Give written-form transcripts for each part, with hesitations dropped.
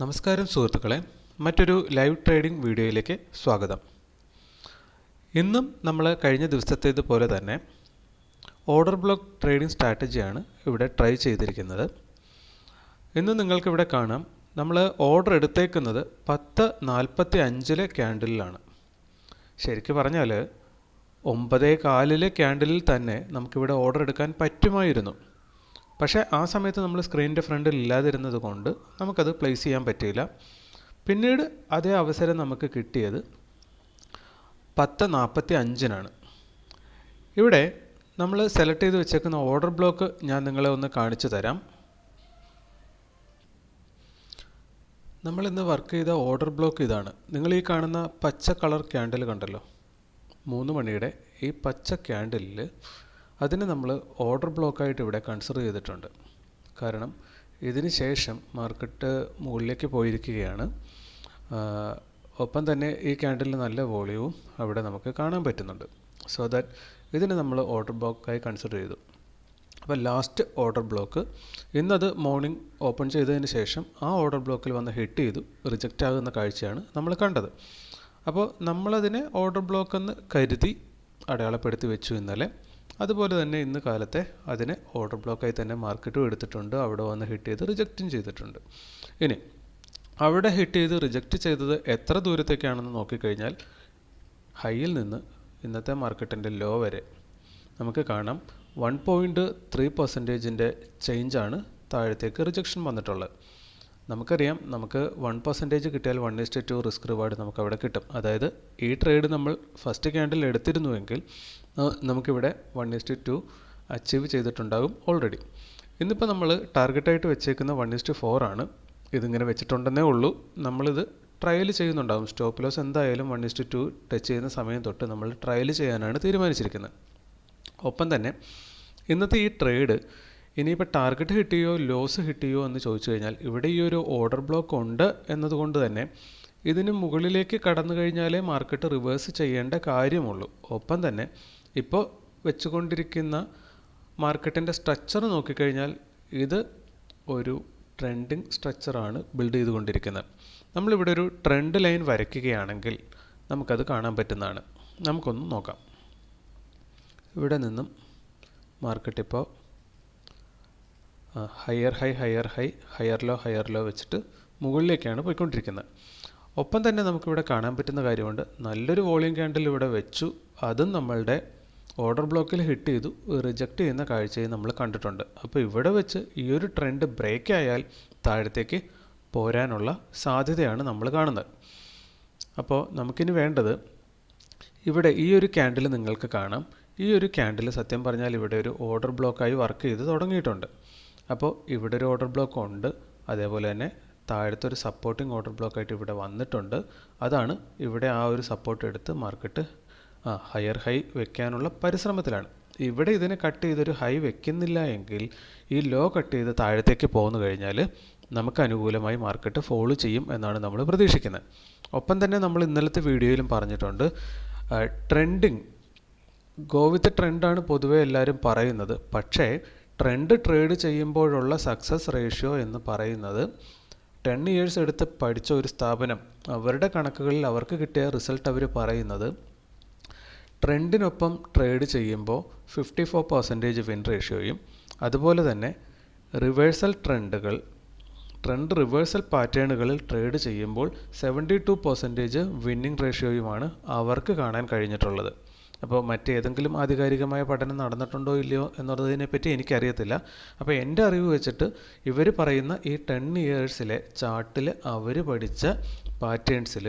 നമസ്കാരം സുഹൃത്തുക്കളെ, മറ്റൊരു ലൈവ് ട്രേഡിംഗ് വീഡിയോയിലേക്ക് സ്വാഗതം. ഇന്നും നമ്മൾ കഴിഞ്ഞ ദിവസത്തേതുപോലെ തന്നെ ഓർഡർ ബ്ലോക്ക് ട്രേഡിംഗ് സ്ട്രാറ്റജിയാണ് ഇവിടെ ട്രൈ ചെയ്തിരിക്കുന്നത്. ഇന്ന് നിങ്ങൾക്കിവിടെ കാണാം, നമ്മൾ ഓർഡർ എടുത്തേക്കുന്നത് 10:45 ക്യാൻഡിലാണ്. ശരിക്കും പറഞ്ഞാൽ 9:15 ക്യാൻഡിലിൽ തന്നെ നമുക്കിവിടെ ഓർഡർ എടുക്കാൻ പറ്റുമായിരുന്നു. പക്ഷേ ആ സമയത്ത് നമ്മൾ സ്ക്രീനിൻ്റെ ഫ്രണ്ടിൽ ഇല്ലാതിരുന്നത് കൊണ്ട് നമുക്കത് പ്ലേസ് ചെയ്യാൻ പറ്റിയില്ല. പിന്നീട് അതേ അവസരം നമുക്ക് കിട്ടിയത് 10:45 ഇവിടെ നമ്മൾ സെലക്ട് ചെയ്ത് വെച്ചേക്കുന്ന ഓർഡർ ബ്ലോക്ക് ഞാൻ നിങ്ങളെ ഒന്ന് കാണിച്ചു തരാം. നമ്മളിന്ന് വർക്ക് ചെയ്ത ഓർഡർ ബ്ലോക്ക് ഇതാണ്. നിങ്ങൾ ഈ കാണുന്ന പച്ച കളർ ക്യാൻഡിൽ കണ്ടല്ലോ, 3 മണിയുടെ ഈ പച്ച ക്യാൻഡിലിൽ അതിന് നമ്മൾ ഓർഡർ ബ്ലോക്കായിട്ട് ഇവിടെ കൺസിഡർ ചെയ്തിട്ടുണ്ട്. കാരണം ഇതിന് ശേഷം മാർക്കറ്റ് മുകളിലേക്ക് പോയിരിക്കുകയാണ്. ഒപ്പം തന്നെ ഈ ക്യാൻഡിലിന് നല്ല വോളിയവും അവിടെ നമുക്ക് കാണാൻ പറ്റുന്നുണ്ട്. സോ ദാറ്റ് ഇതിന് നമ്മൾ ഓർഡർ ബ്ലോക്കായി കൺസിഡർ ചെയ്തു. അപ്പോൾ ലാസ്റ്റ് ഓർഡർ ബ്ലോക്ക് ഇന്നത് മോർണിംഗ് ഓപ്പൺ ചെയ്തതിന് ശേഷം ആ ഓർഡർ ബ്ലോക്കിൽ വന്ന് ഹിറ്റ് ചെയ്തു റിജക്റ്റ് ആകുന്ന കാഴ്ചയാണ് നമ്മൾ കണ്ടത്. അപ്പോൾ നമ്മളതിനെ ഓർഡർ ബ്ലോക്ക് എന്ന് കരുതി അടയാളപ്പെടുത്തി വെച്ചു ഇന്നലെ. അതുപോലെ തന്നെ ഇന്ന് കാലത്തെ അതിനെ ഓർഡർ ബ്ലോക്കായി തന്നെ മാർക്കറ്റും എടുത്തിട്ടുണ്ട്. അവിടെ വന്ന് ഹിറ്റ് ചെയ്ത് റിജക്റ്റും ചെയ്തിട്ടുണ്ട്. ഇനി അവിടെ ഹിറ്റ് ചെയ്ത് റിജക്റ്റ് ചെയ്തത് എത്ര ദൂരത്തേക്കാണെന്ന് നോക്കിക്കഴിഞ്ഞാൽ ഹൈയിൽ നിന്ന് ഇന്നത്തെ മാർക്കറ്റിൻ്റെ ലോ വരെ നമുക്ക് കാണാം 1.3% ചേഞ്ചാണ് താഴത്തേക്ക് റിജക്ഷൻ വന്നിട്ടുള്ളത്. നമുക്കറിയാം, നമുക്ക് 1% കിട്ടിയാൽ 1:2 റിസ്ക് റിവാർഡ് നമുക്കവിടെ കിട്ടും. അതായത് ഈ ട്രേഡ് നമ്മൾ ഫസ്റ്റ് ക്യാൻഡിൽ എടുത്തിരുന്നുവെങ്കിൽ നമുക്കിവിടെ 1:2 അച്ചീവ് ചെയ്തിട്ടുണ്ടാകും ഓൾറെഡി. ഇന്നിപ്പോൾ നമ്മൾ ടാർഗറ്റായിട്ട് വെച്ചേക്കുന്ന 1:4 ആണ്. ഇതിങ്ങനെ വെച്ചിട്ടുണ്ടെന്നേ ഉള്ളൂ. നമ്മളിത് ട്രയൽ ചെയ്യുന്നുണ്ടാകും. സ്റ്റോപ്പ് ലോസ് എന്തായാലും 1:2 ടച്ച് ചെയ്യുന്ന സമയം തൊട്ട് നമ്മൾ ട്രയൽ ചെയ്യാനാണ് തീരുമാനിച്ചിരിക്കുന്നത്. ഒപ്പം തന്നെ ഇന്നത്തെ ഈ ട്രേഡ് ഇനിയിപ്പോൾ ടാർഗറ്റ് ഹിറ്റ് ചെയ്യോ ലോസ് ഹിറ്റ് ചെയ്യോ എന്ന് ചോദിച്ചു കഴിഞ്ഞാൽ ഇവിടെ ഈ ഒരു ഓർഡർ ബ്ലോക്ക് ഉണ്ട് എന്നതുകൊണ്ട് തന്നെ ഇതിന് മുകളിലേക്ക് കടന്നു കഴിഞ്ഞാലേ മാർക്കറ്റ് റിവേഴ്സ് ചെയ്യേണ്ട കാര്യമുള്ളൂ. ഒപ്പം തന്നെ ഇപ്പോൾ വെച്ചുകൊണ്ടിരിക്കുന്ന മാർക്കറ്റിൻ്റെ സ്ട്രക്ചർ നോക്കിക്കഴിഞ്ഞാൽ ഇത് ഒരു ട്രെൻഡിങ് സ്ട്രക്ചറാണ് ബിൽഡ് ചെയ്തുകൊണ്ടിരിക്കുന്നത്. നമ്മളിവിടെ ഒരു ട്രെൻഡ് ലൈൻ വരയ്ക്കുകയാണെങ്കിൽ നമുക്കത് കാണാൻ പറ്റുന്നതാണ്. നമുക്കൊന്ന് നോക്കാം. ഇവിടെ നിന്നും മാർക്കറ്റ് ഇപ്പോൾ higher high higher high higher low വെച്ചിട്ട് മുകളിലേക്കാണ് പോയിക്കൊണ്ടിരിക്കുന്നത്. ഒപ്പം തന്നെ നമുക്കിവിടെ കാണാൻ പറ്റുന്ന കാര്യമുണ്ട്, നല്ലൊരു വോളിയം ക്യാൻഡിൽ ഇവിടെ വെച്ചു. അതും നമ്മളുടെ ഓർഡർ ബ്ലോക്കിൽ ഹിറ്റ് ചെയ്തു റിജക്റ്റ് ചെയ്യുന്ന കാഴ്ചയും നമ്മൾ കണ്ടിട്ടുണ്ട്. അപ്പോൾ ഇവിടെ വെച്ച് ഈ ഒരു ട്രെൻഡ് ബ്രേക്ക് ആയാൽ താഴത്തേക്ക് പോരാനുള്ള സാധ്യതയാണ് നമ്മൾ കാണുന്നത്. അപ്പോൾ നമുക്കിനി വേണ്ടത് ഇവിടെ ഈ ഒരു ക്യാൻഡിൽ നിങ്ങൾക്ക് കാണാം. ഈ ഒരു ക്യാൻഡിൽ സത്യം പറഞ്ഞാൽ ഇവിടെ ഒരു ഓർഡർ ബ്ലോക്കായി വർക്ക് ചെയ്ത് തുടങ്ങിയിട്ടുണ്ട്. അപ്പോൾ ഇവിടെ ഒരു ഓർഡർ ബ്ലോക്ക് ഉണ്ട്. അതേപോലെ തന്നെ താഴത്തെ ഒരു സപ്പോർട്ടിംഗ് ഓർഡർ ബ്ലോക്കായിട്ട് ഇവിടെ വന്നിട്ടുണ്ട്. അതാണ് ഇവിടെ ആ ഒരു സപ്പോർട്ട് എടുത്ത് മാർക്കറ്റ് ഹയർ ഹൈ വെക്കാനുള്ള പരിശ്രമത്തിലാണ്. ഇവിടെ ഇതിനെ കട്ട് ചെയ്തൊരു ഹൈ വെക്കുന്നില്ല എങ്കിൽ ഈ ലോ കട്ട് ചെയ്ത് താഴത്തേക്ക് പോന്നു കഴിഞ്ഞാൽ നമുക്ക് അനുകൂലമായി മാർക്കറ്റ് ഫോളോ ചെയ്യും എന്നാണ് നമ്മൾ പ്രതീക്ഷിക്കുന്നത്. ഒപ്പം തന്നെ നമ്മൾ ഇന്നലത്തെ വീഡിയോയിലും പറഞ്ഞിട്ടുണ്ട്, ട്രെൻഡിങ് ഗോ വിത്ത് ട്രെൻഡാണ് പൊതുവേ എല്ലാവരും പറയുന്നത്. പക്ഷേ ട്രെൻഡ് ട്രേഡ് ചെയ്യുമ്പോഴുള്ള സക്സസ് റേഷ്യോ എന്ന് പറയുന്നത് 10 ഇയേഴ്സ് എടുത്ത് പഠിച്ച ഒരു സ്ഥാപനം അവരുടെ കണക്കുകളിൽ അവർക്ക് കിട്ടിയ റിസൾട്ട് അവർ പറയുന്നത് ട്രെൻഡിനൊപ്പം ട്രേഡ് ചെയ്യുമ്പോൾ 54% വിൻ റേഷ്യോയും അതുപോലെ തന്നെ ട്രെൻഡ് റിവേഴ്സൽ പാറ്റേണുകളിൽ ട്രേഡ് ചെയ്യുമ്പോൾ 72% വിന്നിംഗ് റേഷ്യോയുമാണ് അവർക്ക് കാണാൻ കഴിഞ്ഞിട്ടുള്ളത്. അപ്പോൾ മറ്റേതെങ്കിലും ആധികാരികമായ പഠനം നടന്നിട്ടുണ്ടോ ഇല്ലയോ എന്നുള്ളതിനെപ്പറ്റി എനിക്കറിയത്തില്ല. അപ്പോൾ എൻ്റെ അറിവ് വെച്ചിട്ട് ഇവർ പറയുന്ന ഈ 10 ഇയേഴ്സിലെ ചാർട്ടിൽ അവർ പഠിച്ച പാറ്റേൺസിൽ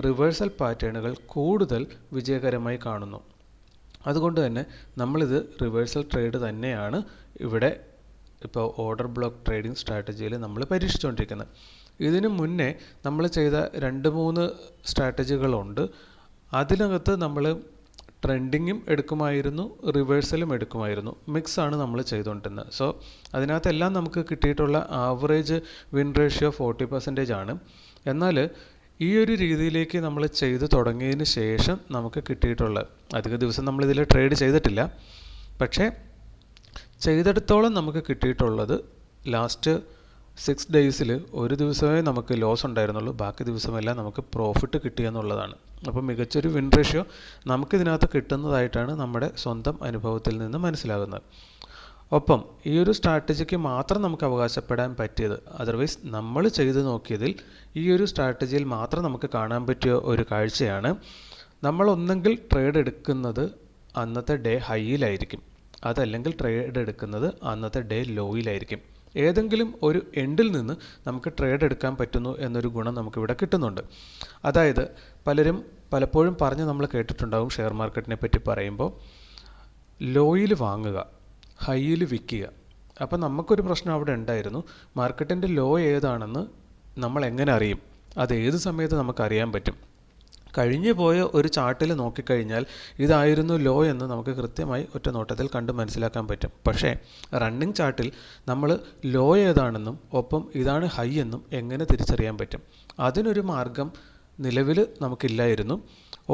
റിവേഴ്സൽ പാറ്റേണുകൾ കൂടുതൽ വിജയകരമായി കാണുന്നു. അതുകൊണ്ട് തന്നെ നമ്മളിത് റിവേഴ്സൽ ട്രേഡ് തന്നെയാണ് ഇവിടെ ഇപ്പോൾ ഓർഡർ ബ്ലോക്ക് ട്രേഡിംഗ് സ്ട്രാറ്റജിയിൽ നമ്മൾ പരീക്ഷിച്ചുകൊണ്ടിരിക്കുന്നത്. ഇതിനു മുന്നേ നമ്മൾ ചെയ്ത 2-3 സ്ട്രാറ്റജികളുണ്ട്. അതിനകത്ത് നമ്മൾ ട്രെൻഡിങ്ങും എടുക്കുമായിരുന്നു, റിവേഴ്സലും എടുക്കുമായിരുന്നു. മിക്സാണ് നമ്മൾ ചെയ്തുകൊണ്ടിരുന്നത്. സോ അതിനകത്തെല്ലാം നമുക്ക് കിട്ടിയിട്ടുള്ള ആവറേജ് വിൻ റേഷ്യോ 40% ആണ്. എന്നാൽ ഈ ഒരു രീതിയിലേക്ക് നമ്മൾ ചെയ്തു തുടങ്ങിയതിന് ശേഷം നമുക്ക് കിട്ടിയിട്ടുള്ള അധിക ദിവസം നമ്മളിതിൽ ട്രേഡ് ചെയ്തിട്ടില്ല, പക്ഷേ ചെയ്തെടുത്തോളം നമുക്ക് കിട്ടിയിട്ടുള്ളത് ലാസ്റ്റ് 6 ഡേയ്സിൽ ഒരു ദിവസമേ നമുക്ക് ലോസ് ഉണ്ടായിരുന്നുള്ളൂ, ബാക്കി ദിവസമെല്ലാം നമുക്ക് പ്രോഫിറ്റ് കിട്ടിയെന്നുള്ളതാണ്. അപ്പോൾ മികച്ചൊരു വിൻ റേഷ്യോ നമുക്കിതിനകത്ത് കിട്ടുന്നതായിട്ടാണ് നമ്മുടെ സ്വന്തം അനുഭവത്തിൽ നിന്ന് മനസ്സിലാകുന്നത്. ഒപ്പം ഈ ഒരു സ്ട്രാറ്റജിക്ക് മാത്രം നമുക്ക് അവകാശപ്പെടാൻ പറ്റിയത്, അതർവൈസ് നമ്മൾ ചെയ്ത് നോക്കിയതിൽ ഈ ഒരു സ്ട്രാറ്റജിയിൽ മാത്രം നമുക്ക് കാണാൻ പറ്റിയ ഒരു കാഴ്ചയാണ്, നമ്മളൊന്നെങ്കിൽ ട്രേഡ് എടുക്കുന്നത് അന്നത്തെ ഡേ ഹൈയിലായിരിക്കും, അതല്ലെങ്കിൽ ട്രേഡ് എടുക്കുന്നത് അന്നത്തെ ഡേ ലോയിലായിരിക്കും. ഏതെങ്കിലും ഒരു എൻഡിൽ നിന്ന് നമുക്ക് ട്രേഡ് എടുക്കാൻ പറ്റുന്നു എന്നൊരു ഗുണം നമുക്കിവിടെ കിട്ടുന്നുണ്ട്. അതായത് പലപ്പോഴും പറഞ്ഞ് നമ്മൾ കേട്ടിട്ടുണ്ടാകും ഷെയർ മാർക്കറ്റിനെ പറ്റി പറയുമ്പോൾ, ലോയിൽ വാങ്ങുക, ഹൈയിൽ വിൽക്കുക. അപ്പം നമുക്കൊരു പ്രശ്നം അവിടെ ഉണ്ടായിരുന്നു, മാർക്കറ്റിൻ്റെ ലോ ഏതാണെന്ന് നമ്മൾ എങ്ങനെ അറിയും, അത് ഏത് സമയത്ത് നമുക്കറിയാൻ പറ്റും. കഴിഞ്ഞു പോയ ഒരു ചാർട്ടിൽ നോക്കിക്കഴിഞ്ഞാൽ ഇതായിരുന്നു ലോ എന്ന് നമുക്ക് കൃത്യമായി ഒറ്റ നോട്ടത്തിൽ കണ്ട് മനസ്സിലാക്കാൻ പറ്റും. പക്ഷേ റണ്ണിങ് ചാർട്ടിൽ നമ്മൾ ലോ ഏതാണെന്നും ഒപ്പം ഇതാണ് ഹൈ എന്നും എങ്ങനെ തിരിച്ചറിയാൻ പറ്റും? അതിനൊരു മാർഗം നിലവിൽ നമുക്കില്ലായിരുന്നു.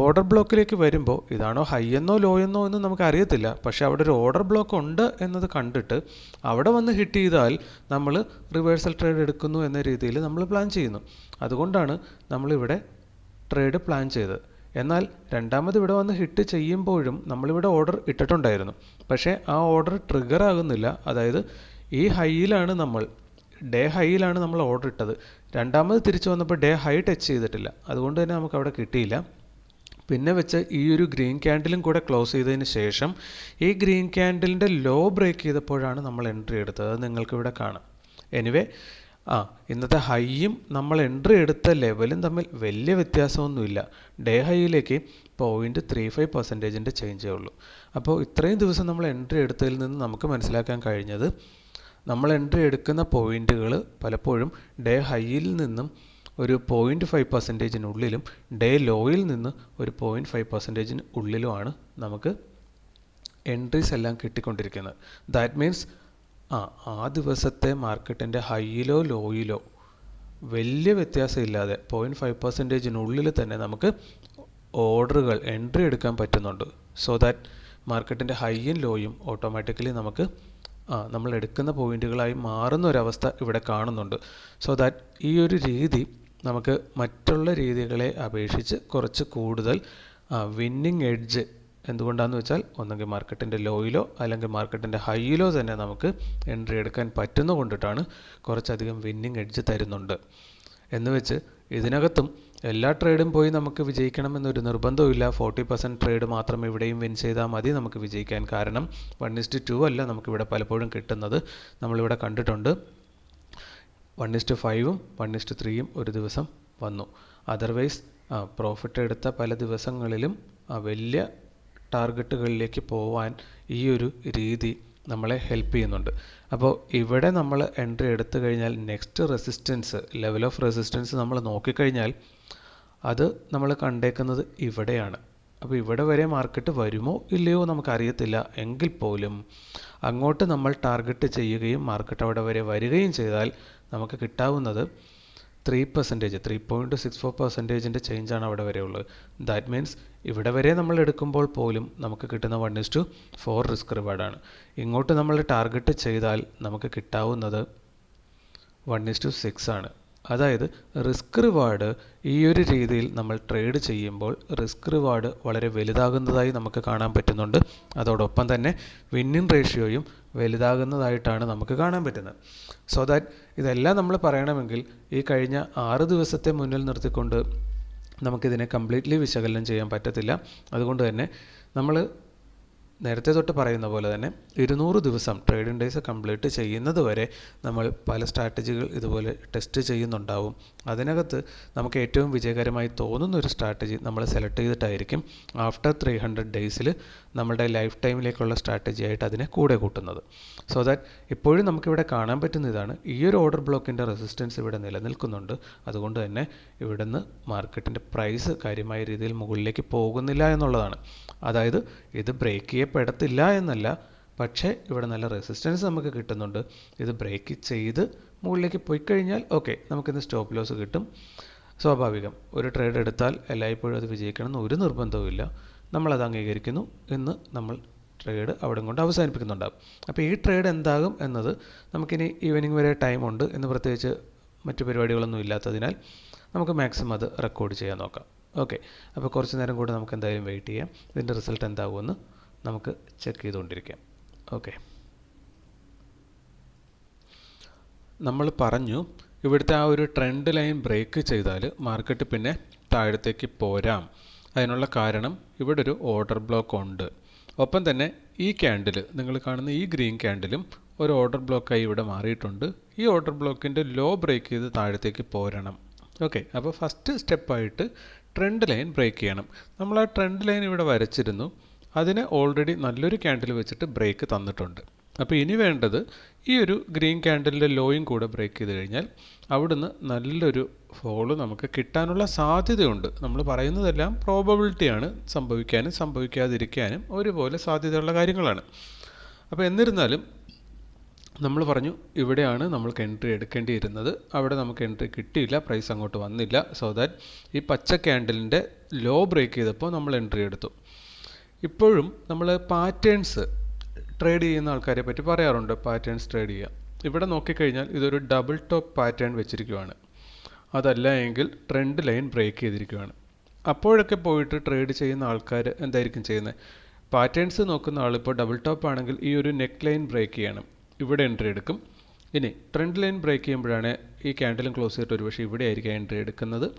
ഓർഡർ ബ്ലോക്കിലേക്ക് വരുമ്പോൾ ഇതാണോ ഹൈ എന്നോ ലോ എന്നോ എന്ന് നമുക്കറിയത്തില്ല. പക്ഷേ അവിടെ ഒരു ഓർഡർ ബ്ലോക്ക് ഉണ്ട് എന്നത് കണ്ടിട്ട് അവിടെ വന്ന് ഹിറ്റ് ചെയ്താൽ നമ്മൾ റിവേഴ്സൽ ട്രേഡ് എടുക്കുന്നു എന്ന രീതിയിൽ നമ്മൾ പ്ലാൻ ചെയ്യുന്നു. അതുകൊണ്ടാണ് നമ്മളിവിടെ ട്രേഡ് പ്ലാൻ ചെയ്തത്. എന്നാൽ രണ്ടാമത് ഇവിടെ വന്ന് ഹിറ്റ് ചെയ്യുമ്പോഴും നമ്മളിവിടെ ഓർഡർ ഇട്ടിട്ടുണ്ടായിരുന്നു. പക്ഷേ ആ ഓർഡർ ട്രിഗർ ആകുന്നില്ല. അതായത് ഈ ഹൈയിലാണ് ഡേ ഹൈയിലാണ് നമ്മൾ ഓർഡർ ഇട്ടത്. രണ്ടാമത് തിരിച്ചു വന്നപ്പോൾ ഡേ ഹൈ ടച്ച് ചെയ്തിട്ടില്ല. അതുകൊണ്ട് തന്നെ നമുക്ക് അവിടെ കിട്ടിയില്ല. പിന്നെ വെച്ച് ഈ ഒരു ഗ്രീൻ ക്യാൻഡിലും കൂടെ ക്ലോസ് ചെയ്തതിന് ശേഷം ഈ ഗ്രീൻ ക്യാൻഡിലിൻ്റെ ലോ ബ്രേക്ക് ചെയ്തപ്പോഴാണ് നമ്മൾ എൻട്രി എടുത്തത്. അത് നിങ്ങൾക്കിവിടെ കാണാം. എനിവേ ഇന്നത്തെ ഹൈയും നമ്മൾ എൻട്രി എടുത്ത ലെവലും തമ്മിൽ വലിയ വ്യത്യാസമൊന്നുമില്ല. ഡേ ഹൈയിലേക്ക് 0.35% ചേഞ്ചേ ഉള്ളൂ. അപ്പോൾ ഇത്രയും ദിവസം നമ്മൾ എൻട്രി എടുത്തതിൽ നിന്ന് നമുക്ക് മനസ്സിലാക്കാൻ കഴിഞ്ഞത്, നമ്മൾ എൻട്രി എടുക്കുന്ന പോയിൻറ്റുകൾ പലപ്പോഴും ഡേ ഹൈയിൽ നിന്നും ഒരു 0.5%-നുള്ളിലും ഡേ ലോയിൽ നിന്ന് ഒരു 0.5%-നുള്ളിലുമാണ് നമുക്ക് എൻട്രീസ് എല്ലാം കിട്ടിക്കൊണ്ടിരിക്കുന്നത്. ദാറ്റ് മീൻസ് ആ ദിവസത്തെ മാർക്കറ്റിൻ്റെ ഹൈയിലോ ലോയിലോ വലിയ വ്യത്യാസമില്ലാതെ 0.5%-നുള്ളിൽ തന്നെ നമുക്ക് ഓർഡറുകൾ എൻട്രി എടുക്കാൻ പറ്റുന്നുണ്ട്. സോ ദാറ്റ് മാർക്കറ്റിൻ്റെ ഹൈയും ലോയും ഓട്ടോമാറ്റിക്കലി നമുക്ക് നമ്മൾ എടുക്കുന്ന പോയിൻറ്റുകളായി മാറുന്ന ഒരവസ്ഥ ഇവിടെ കാണുന്നുണ്ട്. സോ ദാറ്റ് ഈ ഒരു രീതി നമുക്ക് മറ്റുള്ള രീതികളെ അപേക്ഷിച്ച് കുറച്ച് കൂടുതൽ വിന്നിങ് എഡ്ജ്, എന്തുകൊണ്ടാണെന്ന് വെച്ചാൽ ഒന്നെങ്കിൽ മാർക്കറ്റിൻ്റെ ലോയിലോ അല്ലെങ്കിൽ മാർക്കറ്റിൻ്റെ ഹൈയിലോ തന്നെ നമുക്ക് എൻട്രി എടുക്കാൻ പറ്റുന്ന കൊണ്ടിട്ടാണ് കുറച്ചധികം വിന്നിങ് എഡ്ജ് തരുന്നുണ്ട്. എന്ന് വെച്ച് ഇതിനകത്തും എല്ലാ ട്രേഡും പോയി നമുക്ക് വിജയിക്കണമെന്നൊരു നിർബന്ധമില്ല. 40% ട്രേഡ് മാത്രം ഇവിടെയും വിൻ ചെയ്താൽ മതി നമുക്ക് വിജയിക്കാൻ. കാരണം 1:2 അല്ല നമുക്കിവിടെ പലപ്പോഴും കിട്ടുന്നത്. നമ്മളിവിടെ കണ്ടിട്ടുണ്ട് 1:5ഉം 1:3ഉം ഒരു ദിവസം വന്നു. അതർവൈസ് പ്രോഫിറ്റ് എടുത്ത പല ദിവസങ്ങളിലും വലിയ ടാർഗറ്റുകളിലേക്ക് പോവാൻ ഈ ഒരു രീതി നമ്മളെ ഹെൽപ്പ് ചെയ്യുന്നുണ്ട്. അപ്പോൾ ഇവിടെ നമ്മൾ എൻട്രി എടുത്തു കഴിഞ്ഞാൽ next resistance, level of resistance നമ്മൾ നോക്കിക്കഴിഞ്ഞാൽ അത് നമ്മൾ കണ്ടേക്കുന്നത് ഇവിടെയാണ്. അപ്പോൾ ഇവിടെ വരെ മാർക്കറ്റ് വരുമോ ഇല്ലയോ നമുക്കറിയത്തില്ല. എങ്കിൽ പോലും അങ്ങോട്ട് നമ്മൾ ടാർഗറ്റ് ചെയ്യുകയും മാർക്കറ്റ് അവിടെ വരെ വരികയും ചെയ്താൽ നമുക്ക് കിട്ടാവുന്നത് 3.64% ചേഞ്ചാണ് അവിടെ വരെ ഉള്ളത്. ദാറ്റ് മീൻസ് ഇവിടെ വരെ നമ്മൾ എടുക്കുമ്പോൾ പോലും നമുക്ക് കിട്ടുന്ന 1:4 റിസ്ക് റിവാർഡാണ്. ഇങ്ങോട്ട് നമ്മൾ ടാർഗറ്റ് ചെയ്താൽ നമുക്ക് കിട്ടാവുന്നത് 1:6 ആണ്. അതായത് റിസ്ക് റിവാർഡ് ഈ ഒരു രീതിയിൽ നമ്മൾ ട്രേഡ് ചെയ്യുമ്പോൾ റിസ്ക് റിവാർഡ് വളരെ വലുതാകുന്നതായി നമുക്ക് കാണാൻ പറ്റുന്നുണ്ട്. അതോടൊപ്പം തന്നെ വിന്നിങ് റേഷ്യോയും വലുതാകുന്നതായിട്ടാണ് നമുക്ക് കാണാൻ പറ്റുന്നത്. സോ ദാറ്റ് ഇതെല്ലാം നമ്മൾ പറയണമെങ്കിൽ ഈ കഴിഞ്ഞ 6 ദിവസത്തെ മുന്നിൽ നിർത്തിക്കൊണ്ട് നമുക്കിതിനെ കംപ്ലീറ്റ്ലി വിശകലനം ചെയ്യാൻ പറ്റത്തില്ല. അതുകൊണ്ട് തന്നെ നമ്മൾ നേരത്തെ തൊട്ട് പറയുന്ന പോലെ തന്നെ 200 ദിവസം ട്രേഡിംഗ് ഡേയ്സ് കംപ്ലീറ്റ് ചെയ്യുന്നത് വരെ നമ്മൾ പല സ്ട്രാറ്റജികൾ ഇതുപോലെ ടെസ്റ്റ് ചെയ്യുന്നുണ്ടാവും. അതിനകത്ത് നമുക്ക് ഏറ്റവും വിജയകരമായി തോന്നുന്ന ഒരു സ്ട്രാറ്റജി നമ്മൾ സെലക്ട് ചെയ്തിട്ടായിരിക്കും ആഫ്റ്റർ 300 ഡേയ്സിൽ നമ്മുടെ ലൈഫ് ടൈമിലേക്കുള്ള സ്ട്രാറ്റജി ആയിട്ട് അതിനെ കൂടെ കൂട്ടുന്നത്. സോ ദാറ്റ് ഇപ്പോഴും നമുക്കിവിടെ കാണാൻ പറ്റുന്ന ഇതാണ്, ഈ ഒരു ഓർഡർ ബ്ലോക്കിൻ്റെ റെസിസ്റ്റൻസ് ഇവിടെ നിലനിൽക്കുന്നുണ്ട്. അതുകൊണ്ട് തന്നെ ഇവിടുന്ന് മാർക്കറ്റിൻ്റെ പ്രൈസ് കാര്യമായ രീതിയിൽ മുകളിലേക്ക് പോകുന്നില്ല എന്നുള്ളതാണ്. അതായത് ഇത് ബ്രേക്ക് ചെയ്യപ്പെടത്തില്ല എന്നല്ല, പക്ഷേ ഇവിടെ നല്ല റെസിസ്റ്റൻസ് നമുക്ക് കിട്ടുന്നുണ്ട്. ഇത് ബ്രേക്ക് ചെയ്ത് മുകളിലേക്ക് പോയി കഴിഞ്ഞാൽ ഓക്കെ, നമുക്കിന്ന് സ്റ്റോപ്പ് ലോസ് കിട്ടും. സ്വാഭാവികം, ഒരു ട്രേഡ് എടുത്താൽ എല്ലായ്പ്പോഴും അത് വിജയിക്കണം എന്ന് ഒരു നിർബന്ധവുമില്ല. നമ്മളത് അംഗീകരിക്കുന്നു. ഇന്ന് നമ്മൾ ട്രേഡ് അവിടെ കൊണ്ട് അവസാനിപ്പിക്കുന്നുണ്ടാകും. അപ്പോൾ ഈ ട്രേഡ് എന്താകും എന്നത് നമുക്കിനി ഈവനിങ് വരെ ടൈമുണ്ട് എന്ന് പ്രത്യേകിച്ച് മറ്റു പരിപാടികളൊന്നും ഇല്ലാത്തതിനാൽ നമുക്ക് മാക്സിമം അത് റെക്കോർഡ് ചെയ്യാൻ നോക്കാം. ഓക്കെ, അപ്പോൾ കുറച്ച് നേരം കൂടെ നമുക്ക് എന്തായാലും വെയിറ്റ് ചെയ്യാം. ഇതിൻ്റെ റിസൾട്ട് എന്താകുമെന്ന് നമുക്ക് ചെക്ക് ചെയ്തുകൊണ്ടിരിക്കാം. ഓക്കെ, നമ്മൾ പറഞ്ഞു ഇവിടുത്തെ ആ ഒരു ട്രെൻഡ് ലൈൻ ബ്രേക്ക് ചെയ്താൽ മാർക്കറ്റ് പിന്നെ താഴത്തേക്ക് പോരാം. അതിനുള്ള കാരണം ഇവിടെ ഒരു ഓർഡർ ബ്ലോക്ക് ഉണ്ട്. ഒപ്പം തന്നെ ഈ ക്യാൻഡിൽ, നിങ്ങൾ കാണുന്ന ഈ ഗ്രീൻ ക്യാൻഡിലും ഒരു ഓർഡർ ബ്ലോക്കായി ഇവിടെ മാറിയിട്ടുണ്ട്. ഈ ഓർഡർ ബ്ലോക്കിൻ്റെ ലോ ബ്രേക്ക് ചെയ്ത് താഴത്തേക്ക് പോരണം. ഓക്കെ, അപ്പോൾ ഫസ്റ്റ് സ്റ്റെപ്പായിട്ട് ട്രെൻഡ് ലൈൻ ബ്രേക്ക് ചെയ്യണം. നമ്മൾ ആ ട്രെൻഡ് ലൈൻ ഇവിടെ വരച്ചിരുന്നു. അതിനെ ഓൾറെഡി നല്ലൊരു ക്യാൻഡിൽ വെച്ചിട്ട് ബ്രേക്ക് തന്നിട്ടുണ്ട്. അപ്പോൾ ഇനി വേണ്ടത് ഈ ഒരു ഗ്രീൻ ക്യാൻഡലിൻ്റെ ലോയും കൂടെ ബ്രേക്ക് ചെയ്ത് കഴിഞ്ഞാൽ അവിടുന്ന് നല്ലൊരു ഫോള് നമുക്ക് കിട്ടാനുള്ള സാധ്യതയുണ്ട്. നമ്മൾ പറയുന്നതെല്ലാം പ്രോബബിലിറ്റിയാണ്, സംഭവിക്കാനും സംഭവിക്കാതിരിക്കാനും ഒരുപോലെ സാധ്യതയുള്ള കാര്യങ്ങളാണ്. അപ്പോൾ എന്നിരുന്നാലും നമ്മൾ പറഞ്ഞു ഇവിടെയാണ് നമ്മൾക്ക് എൻട്രി എടുക്കേണ്ടിയിരുന്നത്. അവിടെ നമുക്ക് എൻട്രി കിട്ടിയില്ല, പ്രൈസ് അങ്ങോട്ട് വന്നില്ല. സോ ദാറ്റ് ഈ പച്ച ക്യാൻഡലിൻ്റെ ലോ ബ്രേക്ക് ചെയ്തപ്പോൾ നമ്മൾ എൻട്രി എടുത്തു. ഇപ്പോഴും നമ്മൾ പാറ്റേൺസ് ട്രേഡ് ചെയ്യുന്ന ആൾക്കാരെ പറ്റി പറയാറുണ്ട്, പാറ്റേൺസ് ട്രേഡ് ചെയ്യുക. ഇവിടെ നോക്കിക്കഴിഞ്ഞാൽ ഇതൊരു ഡബിൾ ടോപ്പ് പാറ്റേൺ വെച്ചിരിക്കുകയാണ്. അതല്ല എങ്കിൽ ട്രെൻഡ് ലൈൻ ബ്രേക്ക് ചെയ്തിരിക്കുകയാണ്. അപ്പോഴൊക്കെ പോയിട്ട് ട്രേഡ് ചെയ്യുന്ന ആൾക്കാർ എന്തായിരിക്കും ചെയ്യുന്നത്? പാറ്റേൺസ് നോക്കുന്ന ആൾ ഇപ്പോൾ ഡബിൾ ടോപ്പ് ആണെങ്കിൽ ഈ ഒരു നെക്ക് ലൈൻ ബ്രേക്ക് ചെയ്യണം, ഇവിടെ എൻട്രി എടുക്കും. ഇനി ട്രെൻഡ് ലൈൻ ബ്രേക്ക് ചെയ്യുമ്പോഴാണ് ഈ ക്യാൻഡിലും ക്ലോസ് ചെയ്തിട്ട് ഒരുപക്ഷെ ഇവിടെ ആയിരിക്കും എൻട്രി എടുക്കുന്നത്.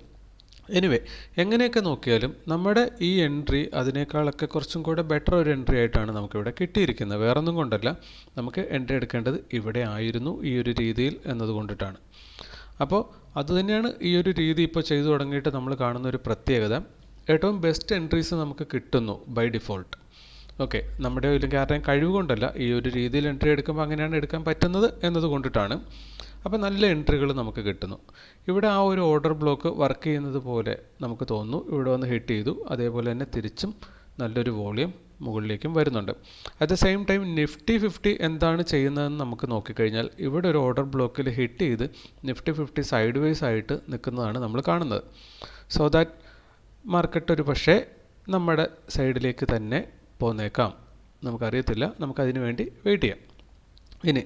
എനിവേ, എങ്ങനെയൊക്കെ നോക്കിയാലും നമ്മുടെ ഈ എൻട്രി അതിനേക്കാളൊക്കെ കുറച്ചും കൂടെ ബെറ്റർ ഒരു എൻട്രി ആയിട്ടാണ് നമുക്കിവിടെ കിട്ടിയിരിക്കുന്നത്. വേറൊന്നും കൊണ്ടല്ല, നമുക്ക് എൻട്രി എടുക്കേണ്ടത് ഇവിടെ ആയിരുന്നു ഈ ഒരു രീതിയിൽ എന്നതുകൊണ്ടിട്ടാണ്. അപ്പോൾ അതുതന്നെയാണ് ഈ ഒരു രീതി ഇപ്പോൾ ചെയ്തു തുടങ്ങിയിട്ട് നമ്മൾ കാണുന്ന ഒരു പ്രത്യേകത. ഏറ്റവും ബെസ്റ്റ് എൻട്രീസ് നമുക്ക് കിട്ടുന്നു ബൈ ഡിഫോൾട്ട്. ഓക്കെ, നമ്മുടെ ഇല്ലെങ്കിൽ ആരുടെയും കഴിവ് കൊണ്ടല്ല, ഈ ഒരു രീതിയിൽ എൻട്രി എടുക്കുമ്പോൾ അങ്ങനെയാണ് എടുക്കാൻ പറ്റുന്നത് എന്നതുകൊണ്ടിട്ടാണ്. അപ്പോൾ നല്ല എൻട്രികൾ നമുക്ക് കിട്ടുന്നു. ഇവിടെ ആ ഒരു ഓർഡർ ബ്ലോക്ക് വർക്ക് ചെയ്യുന്നത് പോലെ നമുക്ക് തോന്നുന്നു. ഇവിടെ വന്ന് ഹിറ്റ് ചെയ്തു, അതേപോലെ തന്നെ തിരിച്ചും നല്ലൊരു വോളിയം മുകളിലേക്കും വരുന്നുണ്ട്. At the same time Nifty 50 എന്താണ് ചെയ്യുന്നതെന്ന് നമുക്ക് നോക്കിക്കഴിഞ്ഞാൽ ഇവിടെ ഒരു ഓർഡർ ബ്ലോക്കിൽ ഹിറ്റ് ചെയ്ത് നിഫ്റ്റി 50 സൈഡ് വേസ് ആയിട്ട് നിൽക്കുന്നതാണ് നമ്മൾ കാണുന്നത്. സോ ദാറ്റ് മാർക്കറ്റ് ഒരു പക്ഷേ നമ്മുടെ സൈഡിലേക്ക് തന്നെ പോന്നേക്കാം, നമുക്കറിയത്തില്ല. നമുക്കതിന് വേണ്ടി വെയിറ്റ് ചെയ്യാം. ഇനി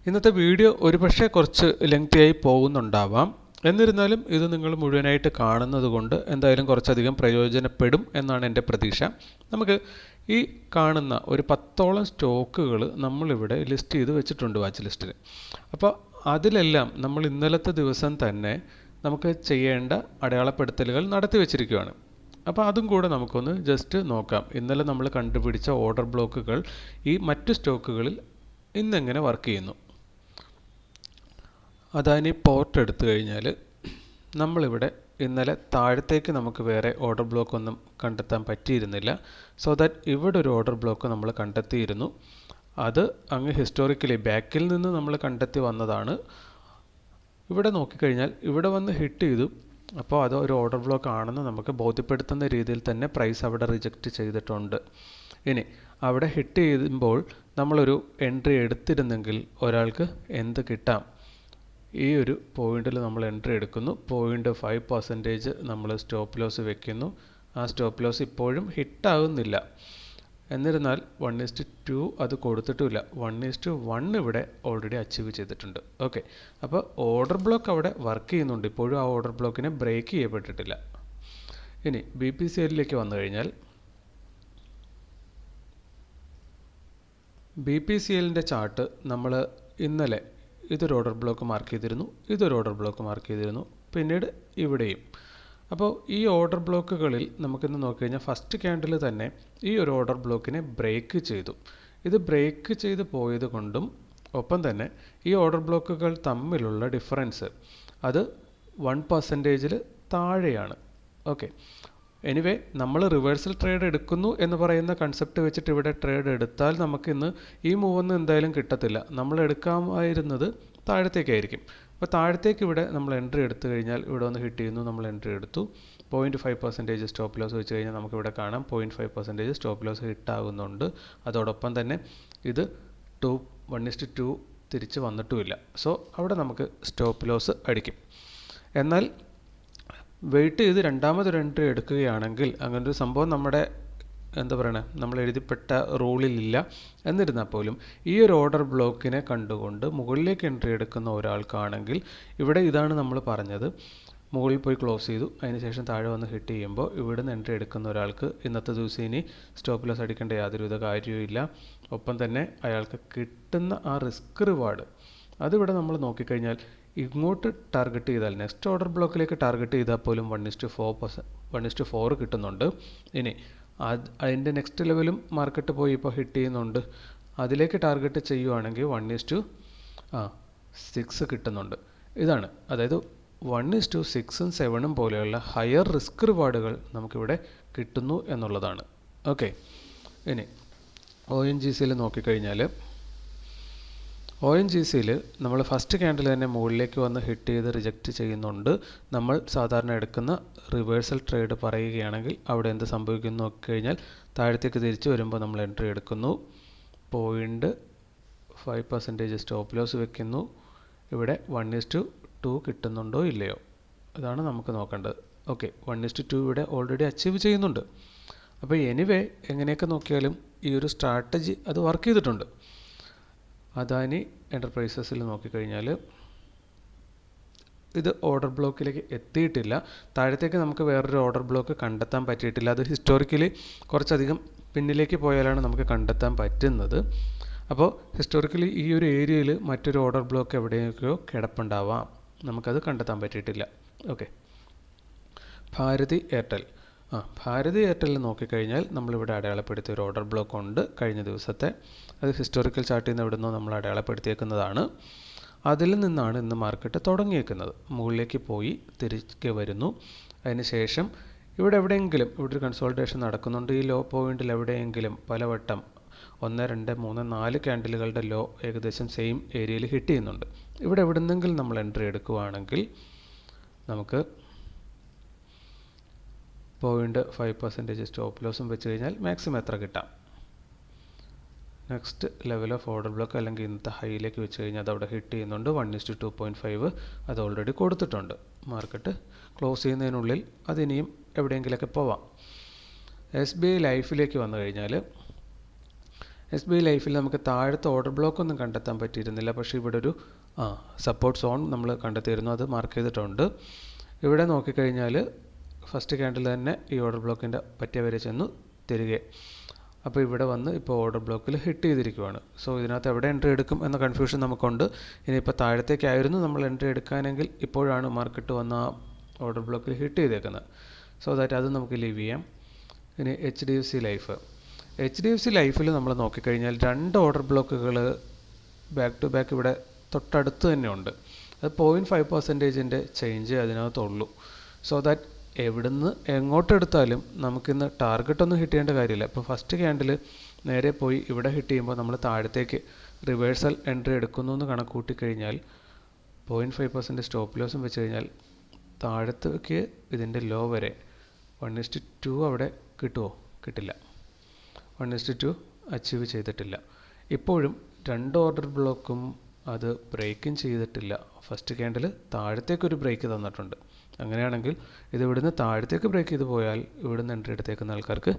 ഇന്നത്തെ വീഡിയോ ഒരു പക്ഷേ കുറച്ച് ലെങ്തിയായി പോകുന്നുണ്ടാവാം. എന്നിരുന്നാലും ഇത് നിങ്ങൾ മുഴുവനായിട്ട് കാണുന്നത് കൊണ്ട് എന്തായാലും കുറച്ചധികം പ്രയോജനപ്പെടും എന്നാണ് എൻ്റെ പ്രതീക്ഷ. നമുക്ക് ഈ കാണുന്ന ഒരു 10ഓളം സ്റ്റോക്കുകൾ നമ്മളിവിടെ ലിസ്റ്റ് ചെയ്ത് വെച്ചിട്ടുണ്ട് വാച്ച് ലിസ്റ്റിൽ. അപ്പോൾ അതിലെല്ലാം നമ്മൾ ഇന്നലത്തെ ദിവസം തന്നെ നമുക്ക് ചെയ്യേണ്ട അടയാളപ്പെടുത്തലുകൾ നടത്തി വെച്ചിരിക്കുകയാണ്. അപ്പോൾ അതും കൂടെ നമുക്കൊന്ന് ജസ്റ്റ് നോക്കാം. ഇന്നലെ നമ്മൾ കണ്ടുപിടിച്ച ഓർഡർ ബ്ലോക്കുകൾ ഈ മറ്റു സ്റ്റോക്കുകളിൽ ഇന്നെങ്ങനെ വർക്ക് ചെയ്യുന്നു. അദാനി പോർട്ട് എടുത്തു കഴിഞ്ഞാൽ നമ്മളിവിടെ ഇന്നലെ താഴത്തേക്ക് നമുക്ക് വേറെ ഓർഡർ ബ്ലോക്ക് ഒന്നും കണ്ടെത്താൻ പറ്റിയിരുന്നില്ല. സോ ദാറ്റ് ഇവിടെ ഒരു ഓർഡർ ബ്ലോക്ക് നമ്മൾ കണ്ടെത്തിയിരുന്നു. അത് അങ്ങ് ഹിസ്റ്റോറിക്കലി ബാക്കിൽ നിന്ന് നമ്മൾ കണ്ടെത്തി വന്നതാണ്. ഇവിടെ നോക്കിക്കഴിഞ്ഞാൽ ഇവിടെ വന്ന് ഹിറ്റ് ചെയ്തു. അപ്പോൾ അത് ഒരു ഓർഡർ ബ്ലോക്ക് ആണെന്ന് നമുക്ക് ബോധ്യപ്പെടുത്തുന്ന രീതിയിൽ തന്നെ പ്രൈസ് അവിടെ റിജക്റ്റ് ചെയ്തിട്ടുണ്ട്. ഇനി അവിടെ ഹിറ്റ് ചെയ്യുമ്പോൾ നമ്മളൊരു എൻട്രി എടുത്തിരുന്നെങ്കിൽ ഒരാൾക്ക് എന്ത് കിട്ടാം? ഈ ഒരു പോയിന്റിൽ നമ്മൾ എൻട്രി എടുക്കുന്നു. 0.5% നമ്മൾ സ്റ്റോപ്പ് ലോസ് വെക്കുന്നു. ആ സ്റ്റോപ്പ് ലോസ് ഇപ്പോഴും ഹിറ്റാകുന്നില്ല. എന്നിരുന്നാൽ 1:2 അത് കൊടുത്തിട്ടുമില്ല. 1:1 ഇവിടെ ഓൾറെഡി അച്ചീവ് ചെയ്തിട്ടുണ്ട്. ഓക്കെ, അപ്പോൾ ഓർഡർ ബ്ലോക്ക് അവിടെ വർക്ക് ചെയ്യുന്നുണ്ട്. ഇപ്പോഴും ആ ഓർഡർ ബ്ലോക്കിനെ ബ്രേക്ക് ചെയ്യപ്പെട്ടിട്ടില്ല. ഇനി BPCLലേക്ക് വന്നു കഴിഞ്ഞാൽ BPCLൻ്റെ ചാർട്ട് നമ്മൾ ഇന്നലെ ഇതൊരു ഓർഡർ ബ്ലോക്ക് മാർക്ക് ചെയ്തിരുന്നു, ഇതൊരു ഓർഡർ ബ്ലോക്ക് മാർക്ക് ചെയ്തിരുന്നു, പിന്നീട് ഇവിടെയും. അപ്പോൾ ഈ ഓർഡർ ബ്ലോക്കുകളിൽ നമുക്കിന്ന് നോക്കിക്കഴിഞ്ഞാൽ ഫസ്റ്റ് ക്യാൻഡിൽ തന്നെ ഈ ഒരു ഓർഡർ ബ്ലോക്കിനെ ബ്രേക്ക് ചെയ്തു. ഇത് ബ്രേക്ക് ചെയ്ത് പോയത് കൊണ്ടും ഒപ്പം തന്നെ ഈ ഓർഡർ ബ്ലോക്കുകൾ തമ്മിലുള്ള ഡിഫറൻസ് അത് 1% താഴെയാണ്. ഓക്കെ, എനിവേ നമ്മൾ റിവേഴ്സൽ ട്രേഡ് എടുക്കുന്നു എന്ന് പറയുന്ന കൺസെപ്റ്റ് വെച്ചിട്ട് ഇവിടെ ട്രേഡ് എടുത്താൽ നമുക്കിന്ന് ഈ മൂവൊന്നും എന്തായാലും കിട്ടത്തില്ല. നമ്മൾ എടുക്കാമായിരുന്നത് താഴത്തേക്കായിരിക്കും. അപ്പോൾ താഴത്തേക്ക് ഇവിടെ നമ്മൾ എൻട്രി എടുത്തു കഴിഞ്ഞാൽ ഇവിടെ വന്ന് ഹിറ്റ് ചെയ്യുന്നു, നമ്മൾ എൻട്രി എടുത്തു. 0.5% സ്റ്റോപ്പ് ലോസ് വെച്ച് കഴിഞ്ഞാൽ നമുക്കിവിടെ കാണാം 0.5% സ്റ്റോപ്പ് ലോസ് ഹിറ്റാകുന്നുണ്ട്. അതോടൊപ്പം തന്നെ ഇത് 1:2 തിരിച്ച് വന്നിട്ടുമില്ല. സോ അവിടെ നമുക്ക് സ്റ്റോപ്പ് ലോസ് അടിക്കും. എന്നാൽ വെയിറ്റ് ചെയ്ത് രണ്ടാമതൊരു എൻട്രി എടുക്കുകയാണെങ്കിൽ അങ്ങനൊരു സംഭവം നമ്മുടെ എന്താ പറയണേ, നമ്മൾ എഴുതിപ്പെട്ട റൂളിലില്ല. എന്നിരുന്നാൽ പോലും ഈ ഒരു ഓർഡർ ബ്ലോക്കിനെ കണ്ടുകൊണ്ട് മുകളിലേക്ക് എൻട്രി എടുക്കുന്ന ഒരാൾക്കാണെങ്കിൽ ഇവിടെ ഇതാണ് നമ്മൾ പറഞ്ഞത്. മുകളിൽ പോയി ക്ലോസ് ചെയ്തു, അതിനുശേഷം താഴെ വന്ന് ഹിറ്റ് ചെയ്യുമ്പോൾ ഇവിടുന്ന് എൻട്രി എടുക്കുന്ന ഒരാൾക്ക് ഇന്നത്തെ ദിവസം ഇനി സ്റ്റോപ്പ് ലോസ് അടിക്കേണ്ട യാതൊരുവിധ കാര്യവും ഇല്ല. ഒപ്പം തന്നെ അയാൾക്ക് കിട്ടുന്ന ആ റിസ്ക് റിവാർഡ് അതിവിടെ നമ്മൾ നോക്കിക്കഴിഞ്ഞാൽ ഇങ്ങോട്ട് ടാർഗറ്റ് ചെയ്താൽ നെക്സ്റ്റ് ഓർഡർ ബ്ലോക്കിലേക്ക് ടാർഗറ്റ് ചെയ്താൽ പോലും 1:4 കിട്ടുന്നുണ്ട്. ഇനി അതിൻ്റെ നെക്സ്റ്റ് ലെവലും മാർക്കറ്റ് പോയി ഇപ്പോൾ ഹിറ്റ് ചെയ്യുന്നുണ്ട്. അതിലേക്ക് ടാർഗറ്റ് ചെയ്യുവാണെങ്കിൽ 1:6 കിട്ടുന്നുണ്ട്. ഇതാണ്, അതായത് 1:6ഉം 7ഉം പോലെയുള്ള ഹയർ റിസ്ക് റിവാർഡുകൾ നമുക്കിവിടെ കിട്ടുന്നു എന്നുള്ളതാണ്. ഓക്കെ, ഇനി ONGCയിൽ നോക്കിക്കഴിഞ്ഞാൽ ONGCയിൽ നമ്മൾ ഫസ്റ്റ് ക്യാൻഡിൽ തന്നെ മുകളിലേക്ക് വന്ന് ഹിറ്റ് ചെയ്ത് റിജക്റ്റ് ചെയ്യുന്നുണ്ട്. നമ്മൾ സാധാരണ എടുക്കുന്ന റിവേഴ്സൽ ട്രേഡ് പറയുകയാണെങ്കിൽ അവിടെ എന്ത് സംഭവിക്കുന്നു നോക്കിക്കഴിഞ്ഞാൽ താഴത്തേക്ക് തിരിച്ച് വരുമ്പോൾ നമ്മൾ എൻട്രി എടുക്കുന്നു, 0.5% സ്റ്റോപ്പ് ലോസ് വെക്കുന്നു. ഇവിടെ 1:2 കിട്ടുന്നുണ്ടോ ഇല്ലയോ, അതാണ് നമുക്ക് നോക്കേണ്ടത്. ഓക്കെ, 1:2 ഇവിടെ ഓൾറെഡി അച്ചീവ് ചെയ്യുന്നുണ്ട്. അപ്പോൾ എനിവേ എങ്ങനെയൊക്കെ നോക്കിയാലും ഈ ഒരു സ്ട്രാറ്റജി അത് വർക്ക് ചെയ്തിട്ടുണ്ട്. അദാനി എൻ്റർപ്രൈസസിൽ നോക്കിക്കഴിഞ്ഞാൽ ഇത് ഓർഡർ ബ്ലോക്കിലേക്ക് എത്തിയിട്ടില്ല. താഴത്തേക്ക് നമുക്ക് വേറൊരു ഓർഡർ ബ്ലോക്ക് കണ്ടെത്താൻ പറ്റിയിട്ടില്ല. അത് ഹിസ്റ്റോറിക്കലി കുറച്ചധികം പിന്നിലേക്ക് പോയാലാണ് നമുക്ക് കണ്ടെത്താൻ പറ്റുന്നത്. അപ്പോൾ ഹിസ്റ്റോറിക്കലി ഈ ഒരു ഏരിയയിൽ മറ്റൊരു ഓർഡർ ബ്ലോക്ക് എവിടെയൊക്കെയോ കിടപ്പുണ്ടാവാം, നമുക്കത് കണ്ടെത്താൻ പറ്റിയിട്ടില്ല. ഓക്കെ, ഭാരതി എയർടെൽ നോക്കിക്കഴിഞ്ഞാൽ നമ്മളിവിടെ അടയാളപ്പെടുത്തിയ ഒരു ഓർഡർ ബ്ലോക്ക് ഉണ്ട് കഴിഞ്ഞ ദിവസത്തെ. അത് ഹിസ്റ്റോറിക്കൽ ചാർട്ടിൽ നിന്ന് എവിടുന്നോ നമ്മൾ അടയാളപ്പെടുത്തിയേക്കുന്നതാണ്. അതിൽ നിന്നാണ് ഇന്ന് മാർക്കറ്റ് തുടങ്ങിയേക്കുന്നത്. മുകളിലേക്ക് പോയി തിരികെ വരുന്നു. അതിനുശേഷം ഇവിടെ എവിടെയെങ്കിലും ഇവിടെ ഒരു കൺസോൾട്ടേഷൻ നടക്കുന്നുണ്ട്. ഈ ലോ പോയിന്റിൽ എവിടെയെങ്കിലും പലവട്ടം 1, 2, 3, 4 ക്യാൻഡിലുകളുടെ ലോ ഏകദേശം സെയിം ഏരിയയിൽ ഹിറ്റ് ചെയ്യുന്നുണ്ട്. ഇവിടെ എവിടുന്നെങ്കിലും നമ്മൾ എൻട്രി എടുക്കുകയാണെങ്കിൽ നമുക്ക് 0.5% സ്റ്റോപ്പ് ലോസും വെച്ച് കഴിഞ്ഞാൽ മാക്സിമം എത്ര കിട്ടാം. Next level of order block അല്ലെങ്കിൽ ഇന്നത്തെ ഹൈയിലേക്ക് വെച്ച് കഴിഞ്ഞാൽ അത് അവിടെ ഹിറ്റ് ചെയ്യുന്നുണ്ട്. 1:2.5 അത് ഓൾറെഡി കൊടുത്തിട്ടുണ്ട്. മാർക്കറ്റ് ക്ലോസ് ചെയ്യുന്നതിനുള്ളിൽ അതിനിയും എവിടെയെങ്കിലുമൊക്കെ പോവാം. SBI ലൈഫിലേക്ക് വന്നു കഴിഞ്ഞാൽ SBI ലൈഫിൽ നമുക്ക് താഴത്തെ ഓർഡർ ബ്ലോക്ക് ഒന്നും കണ്ടെത്താൻ പറ്റിയിരുന്നില്ല. പക്ഷേ ഇവിടെ ഒരു സപ്പോർട്ട് സോൺ നമ്മൾ കണ്ടെത്തിയിരുന്നു, അത് മാർക്ക് ചെയ്തിട്ടുണ്ട്. ഇവിടെ നോക്കിക്കഴിഞ്ഞാൽ ഫസ്റ്റ് ക്യാൻഡിൽ തന്നെ ഈ ഓർഡർ ബ്ലോക്കിൻ്റെ പറ്റിയ വരെ ചെന്നു തിരികെ. അപ്പോൾ ഇവിടെ വന്ന് ഇപ്പോൾ ഓർഡർ ബ്ലോക്കിൽ ഹിറ്റ് ചെയ്തിരിക്കുകയാണ്. സോ ഇതിനകത്ത് എവിടെ എൻട്രി എടുക്കും എന്ന കൺഫ്യൂഷൻ നമുക്കുണ്ട്. ഇനിയിപ്പോൾ താഴത്തേക്കായിരുന്നു നമ്മൾ എൻട്രി എടുക്കാനെങ്കിൽ ഇപ്പോഴാണ് മാർക്കറ്റ് വന്ന് ആ ഓർഡർ ബ്ലോക്കിൽ ഹിറ്റ് ചെയ്തേക്കുന്നത്. സോ ദാറ്റ് അത് നമുക്ക് ലീവ് ചെയ്യാം. ഇനി HDFC ലൈഫിൽ നമ്മൾ നോക്കിക്കഴിഞ്ഞാൽ 2 ഓർഡർ ബ്ലോക്കുകൾ ബാക്ക് ടു ബാക്ക് ഇവിടെ തൊട്ടടുത്ത് തന്നെ ഉണ്ട്. അത് 0.5% ചേഞ്ച് അതിനകത്തുള്ളൂ. സോ ദാറ്റ് എവിടുന്ന് എങ്ങോട്ടെടുത്താലും നമുക്കിന്ന് ടാർഗറ്റൊന്നും ഹിറ്റ് ചെയ്യേണ്ട കാര്യമില്ല. ഇപ്പോൾ ഫസ്റ്റ് ക്യാൻഡിൽ നേരെ പോയി ഇവിടെ ഹിറ്റ് ചെയ്യുമ്പോൾ നമ്മൾ താഴത്തേക്ക് റിവേഴ്സൽ എൻട്രി എടുക്കുന്നു എന്ന് കണക്ക് കൂട്ടിക്കഴിഞ്ഞാൽ 0.5% സ്റ്റോപ്പ് ലോസും വെച്ച് കഴിഞ്ഞാൽ താഴത്തേക്ക് ഇതിൻ്റെ ലോ വരെ 1:2 അവിടെ കിട്ടുമോ? കിട്ടില്ല. 1:2 അച്ചീവ് ചെയ്തിട്ടില്ല. ഇപ്പോഴും 2 ഓർഡർ ബ്ലോക്കും അത് ബ്രേക്കും ചെയ്തിട്ടില്ല. ഫസ്റ്റ് ക്യാൻഡിൽ താഴത്തേക്കൊരു ബ്രേക്ക് തന്നിട്ടുണ്ട്. അങ്ങനെയാണെങ്കിൽ ഇത് ഇവിടുന്ന് താഴത്തേക്ക് ബ്രേക്ക് ചെയ്ത് പോയാൽ ഇവിടുന്ന് എൻട്രി എടുത്തേക്കുന്ന ആൾക്കാർക്ക്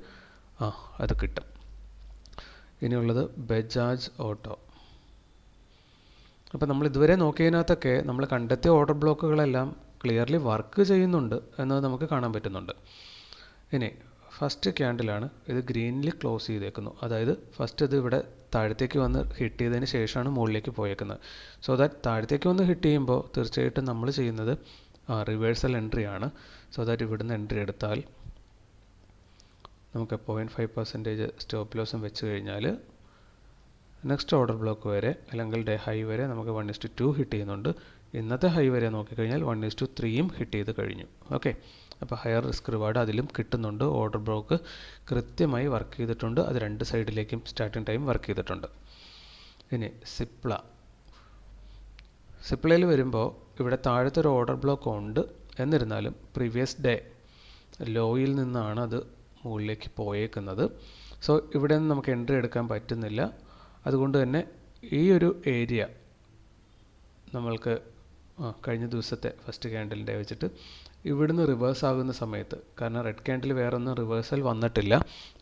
അത് കിട്ടും. ഇനിയുള്ളത് ബജാജ് ഓട്ടോ. അപ്പോൾ നമ്മൾ ഇതുവരെ നോക്കിയതിനകത്തൊക്കെ നമ്മൾ കണ്ടെത്തിയ ഓർഡർ ബ്ലോക്കുകളെല്ലാം ക്ലിയർലി വർക്ക് ചെയ്യുന്നുണ്ട് എന്നത് നമുക്ക് കാണാൻ പറ്റുന്നുണ്ട്. ഇനി ഫസ്റ്റ് ക്യാൻഡിലാണ് ഇത് ഗ്രീനിൽ ക്ലോസ് ചെയ്തേക്കുന്നു. അതായത് ഫസ്റ്റ് ഇത് ഇവിടെ താഴത്തേക്ക് വന്ന് ഹിറ്റ് ചെയ്തതിന് ശേഷമാണ് മുകളിലേക്ക് പോയേക്കുന്നത്. സോ ദാറ്റ് താഴത്തേക്ക് വന്ന് ഹിറ്റ് ചെയ്യുമ്പോൾ തീർച്ചയായിട്ടും നമ്മൾ ചെയ്യുന്നത് റിവേഴ്സൽ എൻട്രി ആണ്. സോ ദാറ്റ് ഇവിടുന്ന് എൻട്രി എടുത്താൽ നമുക്ക് 0.5% സ്റ്റോപ്പ് ലോസും വെച്ച് കഴിഞ്ഞാൽ നെക്സ്റ്റ് ഓർഡർ ബ്ലോക്ക് വരെ അല്ലെങ്കിൽ ഡേ ഹൈ വരെ നമുക്ക് 1:2 ഹിറ്റ് ചെയ്യുന്നുണ്ട്. ഇന്നത്തെ ഹൈ വരെ നോക്കിക്കഴിഞ്ഞാൽ 1:3 ഹിറ്റ് ചെയ്ത് കഴിഞ്ഞു. ഓക്കെ, അപ്പോൾ ഹയർ റിസ്ക് റിവാർഡ് അതിലും കിട്ടുന്നുണ്ട്. ഓർഡർ ബ്ലോക്ക് കൃത്യമായി വർക്ക് ചെയ്തിട്ടുണ്ട്. അത് 2 സൈഡിലേക്കും സ്റ്റാർട്ടിംഗ് ടൈം വർക്ക് ചെയ്തിട്ടുണ്ട്. ഇനി സിപ്ലയിൽ വരുമ്പോൾ ഇവിടെ താഴത്തെ ഒരു ഓർഡർ ബ്ലോക്ക് ഉണ്ട്. എന്നിരുന്നാലും പ്രീവിയസ് ഡേ ലോയിൽ നിന്നാണ് അത് മുകളിലേക്ക് പോയേക്കുന്നത്. സോ ഇവിടെ നിന്ന് നമുക്ക് എൻട്രി എടുക്കാൻ പറ്റുന്നില്ല. അതുകൊണ്ട് തന്നെ ഈ ഒരു ഏരിയ നമ്മൾക്ക് കഴിഞ്ഞ ദിവസത്തെ ഫസ്റ്റ് ക്യാൻഡലിൻ്റെ വെച്ചിട്ട് ഇവിടുന്ന് റിവേഴ്സ് ആകുന്ന സമയത്ത്, കാരണം റെഡ് ക്യാൻഡിൽ വേറെ ഒന്നും റിവേഴ്സൽ വന്നിട്ടില്ല,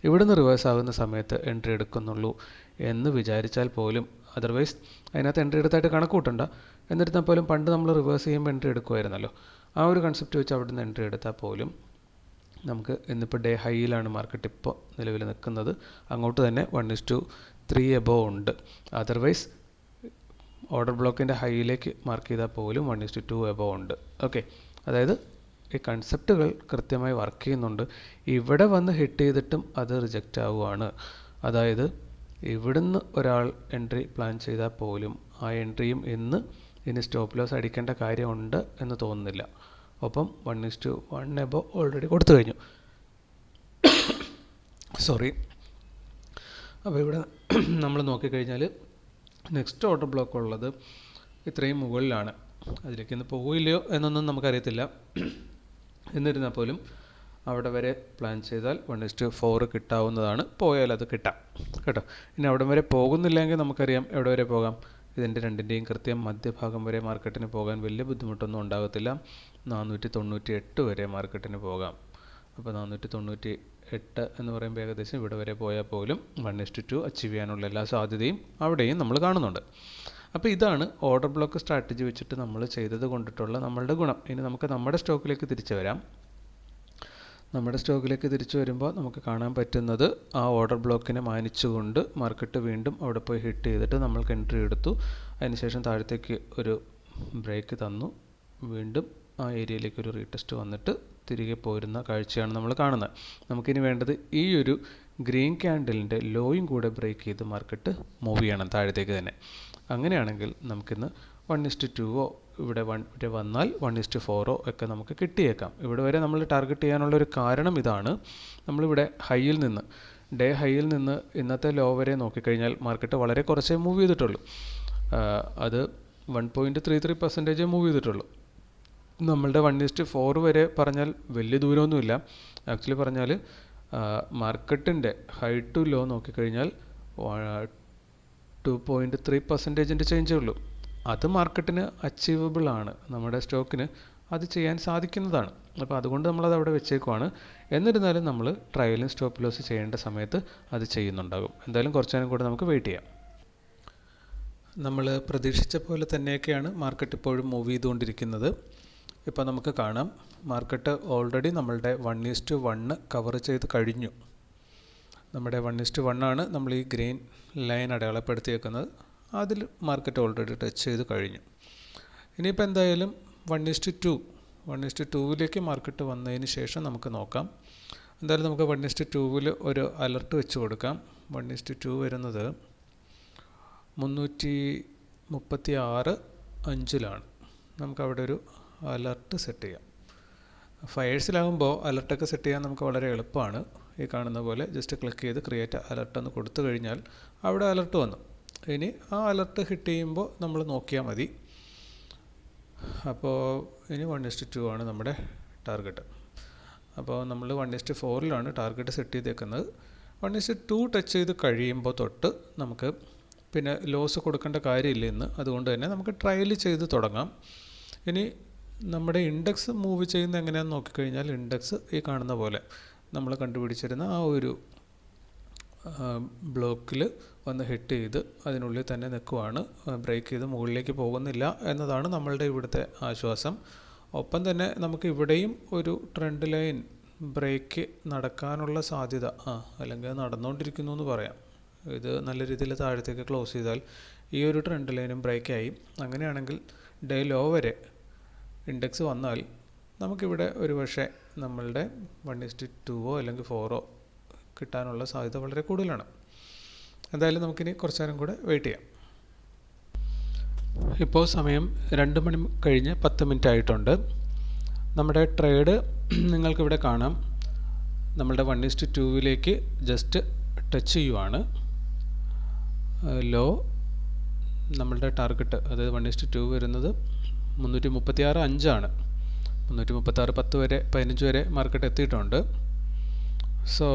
ഇവിടുന്ന് റിവേഴ്സ് ആകുന്ന സമയത്ത് എൻട്രി എടുക്കുന്നുള്ളൂ എന്ന് വിചാരിച്ചാൽ പോലും, അതർവൈസ് അതിനകത്ത് എൻട്രി എടുത്തായിട്ട് കണക്ക് കൂട്ടണ്ട, എന്നിരുന്നാൽ പോലും പണ്ട് നമ്മൾ റിവേഴ്സ് ചെയ്യുമ്പോൾ എൻട്രി എടുക്കുമായിരുന്നല്ലോ, ആ ഒരു കൺസെപ്റ്റ് വെച്ച് അവിടുന്ന് എൻട്രി എടുത്താൽ പോലും നമുക്ക് ഇന്നിപ്പോൾ ഡേ ഹൈയിലാണ് മാർക്കറ്റ് ഇപ്പോൾ നിലവിൽ നിൽക്കുന്നത്, അങ്ങോട്ട് തന്നെ 1:3 എബോവ് ഉണ്ട്. അതർവൈസ് ഓർഡർ ബ്ലോക്കിൻ്റെ ഹൈയിലേക്ക് മാർക്ക് ചെയ്താൽ പോലും 1:2 എബോവ് ഉണ്ട്. ഓക്കെ, അതായത് ഈ കൺസെപ്റ്റുകൾ കൃത്യമായി വർക്ക് ചെയ്യുന്നുണ്ട്. ഇവിടെ വന്ന് ഹിറ്റ് ചെയ്തിട്ടും അത് റിജക്റ്റ് ആവുകയാണ്. അതായത് ഇവിടുന്ന് ഒരാൾ എൻട്രി പ്ലാൻ ചെയ്താൽ പോലും ആ എൻട്രിയും ഇനി സ്റ്റോപ്പ് ലോസ് അടിക്കേണ്ട കാര്യമുണ്ട് എന്ന് തോന്നുന്നില്ല. ഒപ്പം 1:1 എബോവ് ഓൾറെഡി കൊടുത്തു കഴിഞ്ഞു. സോറി. അപ്പോൾ ഇവിടെ നമ്മൾ നോക്കിക്കഴിഞ്ഞാൽ നെക്സ്റ്റ് ഓർഡർ ബ്ലോക്ക് ഉള്ളത് ഇത്രയും മുകളിലാണ്. അതിലേക്ക് ഇന്ന് പോയില്ലയോ എന്നൊന്നും നമുക്കറിയത്തില്ല. എന്നിരുന്നാൽ പോലും അവിടെ വരെ പ്ലാൻ ചെയ്താൽ 1:4 കിട്ടാവുന്നതാണ്. പോയാൽ അത് കിട്ടാം കേട്ടോ. ഇനി അവിടെ വരെ പോകുന്നില്ലെങ്കിൽ നമുക്കറിയാം എവിടെ വരെ പോകാം. ഇതിൻ്റെ രണ്ടിൻ്റെയും കൃത്യം മധ്യഭാഗം വരെ മാർക്കറ്റിന് പോകാൻ വലിയ ബുദ്ധിമുട്ടൊന്നും ഉണ്ടാകത്തില്ല. 498 വരെ മാർക്കറ്റിന് പോകാം. അപ്പോൾ 498 എന്ന് പറയുമ്പോൾ ഏകദേശം ഇവിടെ വരെ പോയാൽ പോലും 1:2 അച്ചീവ് ചെയ്യാനുള്ള എല്ലാ സാധ്യതയും അവിടെയും നമ്മൾ കാണുന്നുണ്ട്. അപ്പോൾ ഇതാണ് ഓർഡർ ബ്ലോക്ക് സ്ട്രാറ്റജി വെച്ചിട്ട് നമ്മൾ ചെയ്തത് കൊണ്ടിട്ടുള്ള നമ്മളുടെ ഗുണം. ഇനി നമുക്ക് നമ്മുടെ സ്റ്റോക്കിലേക്ക് തിരിച്ചു വരാം. നമ്മുടെ സ്റ്റോക്കിലേക്ക് തിരിച്ചു വരുമ്പോൾ നമുക്ക് കാണാൻ പറ്റുന്നത് ആ ഓർഡർ ബ്ലോക്കിനെ മാനിച്ചുകൊണ്ട് മാർക്കറ്റ് വീണ്ടും അവിടെ പോയി ഹിറ്റ് ചെയ്തിട്ട് നമ്മൾക്ക് എൻട്രി എടുത്തു. അതിനുശേഷം താഴത്തേക്ക് ഒരു ബ്രേക്ക് തന്നു. വീണ്ടും ആ ഏരിയയിലേക്ക് ഒരു റീടെസ്റ്റ് വന്നിട്ട് തിരികെ പോരുന്ന കാഴ്ചയാണ് നമ്മൾ കാണുന്നത്. നമുക്കിനി വേണ്ടത് ഈ ഒരു ഗ്രീൻ ക്യാൻഡലിൻ്റെ ലോയും കൂടെ ബ്രേക്ക് ചെയ്ത് മാർക്കറ്റ് മൂവ് ചെയ്യണം താഴത്തേക്ക് തന്നെ. അങ്ങനെയാണെങ്കിൽ നമുക്കിന്ന് 1:2 ഇവിടെ വരെ വന്നാൽ 1:4 ഒക്കെ നമുക്ക് കിട്ടിയേക്കാം. ഇവിടെ വരെ നമ്മൾ ടാർഗറ്റ് ചെയ്യാനുള്ളൊരു കാരണം ഇതാണ്. നമ്മളിവിടെ ഹൈയിൽ നിന്ന് ഡേ ഹൈയിൽ നിന്ന് ഇന്നത്തെ ലോ വരെ നോക്കിക്കഴിഞ്ഞാൽ മാർക്കറ്റ് വളരെ കുറച്ചേ മൂവ് ചെയ്തിട്ടുള്ളൂ. അത് 1.33% മൂവ് ചെയ്തിട്ടുള്ളൂ. നമ്മളുടെ 1:4 വരെ പറഞ്ഞാൽ വലിയ ദൂരമൊന്നുമില്ല. ആക്ച്വലി പറഞ്ഞാൽ മാർക്കറ്റിൻ്റെ ഹൈ ടു ലോ നോക്കിക്കഴിഞ്ഞാൽ 2.3% ചേഞ്ചേ ഉള്ളൂ. അത് മാർക്കറ്റിന് അച്ചീവബിൾ ആണ്. നമ്മുടെ സ്റ്റോക്കിന് അത് ചെയ്യാൻ സാധിക്കുന്നതാണ്. അപ്പോൾ അതുകൊണ്ട് നമ്മളത് അവിടെ വെച്ചേക്കുവാണ്. എന്നിരുന്നാലും നമ്മൾ ട്രയലും സ്റ്റോപ്പ് ലോസ് ചെയ്യേണ്ട സമയത്ത് അത് ചെയ്യുന്നുണ്ടാകും. എന്തായാലും കുറച്ച് നേരം കൂടെ നമുക്ക് വെയിറ്റ് ചെയ്യാം. നമ്മൾ പ്രതീക്ഷിച്ച പോലെ തന്നെയൊക്കെയാണ് മാർക്കറ്റ് ഇപ്പോഴും മൂവ് ചെയ്തുകൊണ്ടിരിക്കുന്നത്. ഇപ്പോൾ നമുക്ക് കാണാം മാർക്കറ്റ് ഓൾറെഡി നമ്മളുടെ 1:1 കവർ ചെയ്ത് കഴിഞ്ഞു. നമ്മുടെ 1:1 ആണ് നമ്മൾ ഈ ഗ്രീൻ ലൈൻ അടയാളപ്പെടുത്തിയേക്കുന്നത്. അതിൽ മാർക്കറ്റ് ഓൾറെഡി ടച്ച് ചെയ്ത് കഴിഞ്ഞു. ഇനിയിപ്പോൾ എന്തായാലും 1:2 മാർക്കറ്റ് വന്നതിന് ശേഷം നമുക്ക് നോക്കാം. എന്തായാലും നമുക്ക് 1:2 ഒരു അലർട്ട് വെച്ച് കൊടുക്കാം. 1:2 വരുന്നത് 336.5 നമുക്കവിടെ ഒരു അലർട്ട് സെറ്റ് ചെയ്യാം. ഫയേഴ്സിലാകുമ്പോൾ അലർട്ടൊക്കെ സെറ്റ് ചെയ്യാൻ നമുക്ക് വളരെ എളുപ്പമാണ്. ഈ കാണുന്ന പോലെ ജസ്റ്റ് ക്ലിക്ക് ചെയ്ത് ക്രിയേറ്റ് അലർട്ട് എന്ന് കൊടുത്തു കഴിഞ്ഞാൽ അവിടെ അലർട്ട് വന്നു. ഇനി ആ അലർട്ട് ഹിറ്റ് ചെയ്യുമ്പോൾ നമ്മൾ നോക്കിയാൽ മതി. അപ്പോൾ ഇനി 1:2 ആണ് നമ്മുടെ ടാർഗറ്റ്. അപ്പോൾ നമ്മൾ 1:4 ടാർഗറ്റ് സെറ്റ് ചെയ്തേക്കുന്നത്. 1:2 ടച്ച് ചെയ്ത് കഴിയുമ്പോൾ തൊട്ട് നമുക്ക് പിന്നെ ലോസ് കൊടുക്കേണ്ട കാര്യമില്ല ഇന്ന്. അതുകൊണ്ട് തന്നെ നമുക്ക് ട്രയൽ ചെയ്ത് തുടങ്ങാം. ഇനി നമ്മുടെ ഇൻഡെക്സ് മൂവ് ചെയ്യുന്ന എങ്ങനെയാണെന്ന് നോക്കിക്കഴിഞ്ഞാൽ ഇൻഡെക്സ് ഈ കാണുന്ന പോലെ നമ്മൾ കണ്ടുപിടിച്ചിരുന്ന ആ ഒരു ബ്ലോക്കിൽ വന്ന് ഹിറ്റ് ചെയ്ത് അതിനുള്ളിൽ തന്നെ നിൽക്കുവാണ്. ബ്രേക്ക് ചെയ്ത് മുകളിലേക്ക് പോകുന്നില്ല എന്നതാണ് നമ്മളുടെ ഇവിടുത്തെ ആശ്വാസം. ഒപ്പം തന്നെ നമുക്ക് ഇവിടെയും ഒരു ട്രെൻഡ് ലൈൻ ബ്രേക്ക് നടക്കാനുള്ള സാധ്യത അല്ലെങ്കിൽ നടന്നുകൊണ്ടിരിക്കുന്നു എന്ന് പറയാം. ഇത് നല്ല രീതിയിൽ താഴത്തേക്ക് ക്ലോസ് ചെയ്താൽ ഈ ഒരു ട്രെൻഡ് ലൈനും ബ്രേക്കായി. അങ്ങനെയാണെങ്കിൽ ഡേ ലോ വരെ ഇൻഡെക്സ് വന്നാൽ നമുക്കിവിടെ ഒരു പക്ഷേ നമ്മളുടെ 1:2 അല്ലെങ്കിൽ 4 കിട്ടാനുള്ള സാധ്യത വളരെ കൂടുതലാണ്. എന്തായാലും നമുക്കിനി കുറച്ച് നേരം കൂടെ വെയിറ്റ് ചെയ്യാം. ഇപ്പോൾ സമയം 2 മണി കഴിഞ്ഞ് 10 മിനിറ്റ് ആയിട്ടുണ്ട്. നമ്മുടെ ട്രേഡ് നിങ്ങൾക്കിവിടെ കാണാം. നമ്മളുടെ 1:2 ജസ്റ്റ് ടച്ച് ചെയ്യുവാണ്. ലോ നമ്മളുടെ ടാർഗറ്റ് അതായത് 1:2 വരുന്നത് 336.5 336.10 വരെ 15 വരെ മാർക്കറ്റ് എത്തിയിട്ടുണ്ട്. സോ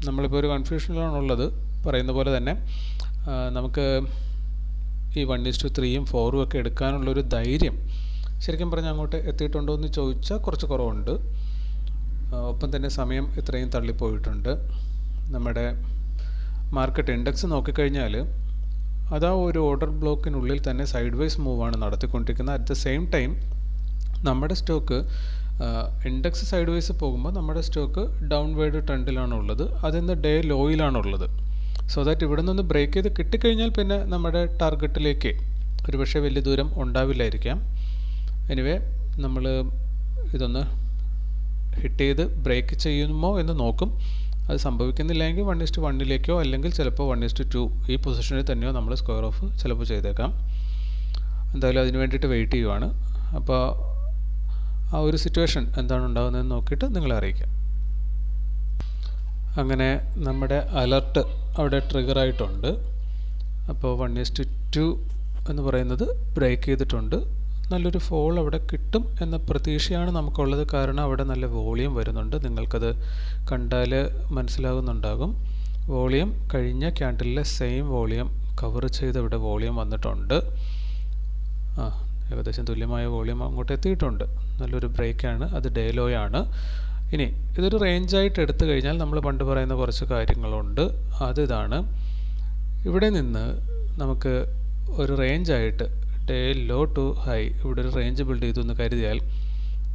നമ്മളിപ്പോൾ ഒരു കൺഫ്യൂഷനിലാണുള്ളത്. പറയുന്ന പോലെ തന്നെ നമുക്ക് ഈ 1:3 4 ഒക്കെ എടുക്കാനുള്ളൊരു ധൈര്യം ശരിക്കും പറഞ്ഞാൽ അങ്ങോട്ട് എത്തിയിട്ടുണ്ടോ എന്ന് ചോദിച്ചാൽ കുറച്ച് കുറവുണ്ട്. ഒപ്പം തന്നെ സമയം ഇത്രയും തള്ളിപ്പോയിട്ടുണ്ട്. നമ്മുടെ മാർക്കറ്റ് ഇൻഡെക്സ് നോക്കിക്കഴിഞ്ഞാൽ അതാ ഒരു ഓർഡർ ബ്ലോക്കിനുള്ളിൽ തന്നെ സൈഡ് വൈസ് മൂവാണ് നടത്തിക്കൊണ്ടിരിക്കുന്നത്. അറ്റ് ദ സെയിം ടൈം നമ്മുടെ സ്റ്റോക്ക് ഇൻഡെക്സ് സൈഡ് വൈസ് പോകുമ്പോൾ നമ്മുടെ സ്റ്റോക്ക് ഡൗൺവേർഡ് ട്രെൻഡിലാണുള്ളത്. അതിന്ന് ഡേ ലോയിലാണുള്ളത്. സോ ദാറ്റ് ഇവിടെ നിന്ന് ബ്രേക്ക് ചെയ്ത് കിട്ടിക്കഴിഞ്ഞാൽ പിന്നെ നമ്മുടെ ടാർഗറ്റിലേക്ക് ഒരുപക്ഷെ വലിയ ദൂരം ഉണ്ടാവില്ലായിരിക്കാം. എനിവേ നമ്മൾ ഇതൊന്ന് ഹിറ്റ് ചെയ്ത് ബ്രേക്ക് ചെയ്യുമോ എന്ന് നോക്കും. അത് സംഭവിക്കുന്നില്ലെങ്കിൽ 1:1 അല്ലെങ്കിൽ ചിലപ്പോൾ 1:2 ഈ പൊസിഷനിൽ തന്നെയോ നമ്മൾ സ്ക്വയർ ഓഫ് ചിലപ്പോൾ ചെയ്തേക്കാം. എന്തായാലും അതിന് വേണ്ടിയിട്ട് വെയിറ്റ് ചെയ്യുവാണ്. അപ്പോൾ ആ ഒരു സിറ്റുവേഷൻ എന്താണ് ഉണ്ടാകുന്നതെന്ന് നോക്കിയിട്ട് നിങ്ങളെ അറിയിക്കാം. അങ്ങനെ നമ്മുടെ അലർട്ട് അവിടെ ട്രിഗറായിട്ടുണ്ട്. അപ്പോൾ 1:2 എന്ന് പറയുന്നത് ബ്രേക്ക് ചെയ്തിട്ടുണ്ട്. നല്ലൊരു ഫോൾ അവിടെ കിട്ടും എന്ന പ്രതീക്ഷയാണ് നമുക്കുള്ളത്. കാരണം അവിടെ നല്ല വോളിയം വരുന്നുണ്ട്. നിങ്ങൾക്കത് കണ്ടാൽ മനസ്സിലാകുന്നുണ്ടാകും. വോളിയം കഴിഞ്ഞ ക്യാൻഡിലിലെ സെയിം വോളിയം കവർ ചെയ്ത് ഇവിടെ വോളിയം വന്നിട്ടുണ്ട്. ഏകദേശം തുല്യമായ വോളിയം അങ്ങോട്ട് എത്തിയിട്ടുണ്ട്. നല്ലൊരു ബ്രേക്കാണ്. അത് ഡേ ലോയാണ്. ഇനി ഇതൊരു റേഞ്ചായിട്ട് എടുത്തു കഴിഞ്ഞാൽ നമ്മൾ പണ്ട് പറയുന്ന കുറച്ച് കാര്യങ്ങളുണ്ട്. അതിതാണ്, ഇവിടെ നിന്ന് നമുക്ക് ഒരു റേഞ്ചായിട്ട് ഡേ ലോ ടു ഹൈ ഇവിടെ ഒരു റേഞ്ച് ബിൽഡ് ചെയ്തു എന്ന് കരുതിയാൽ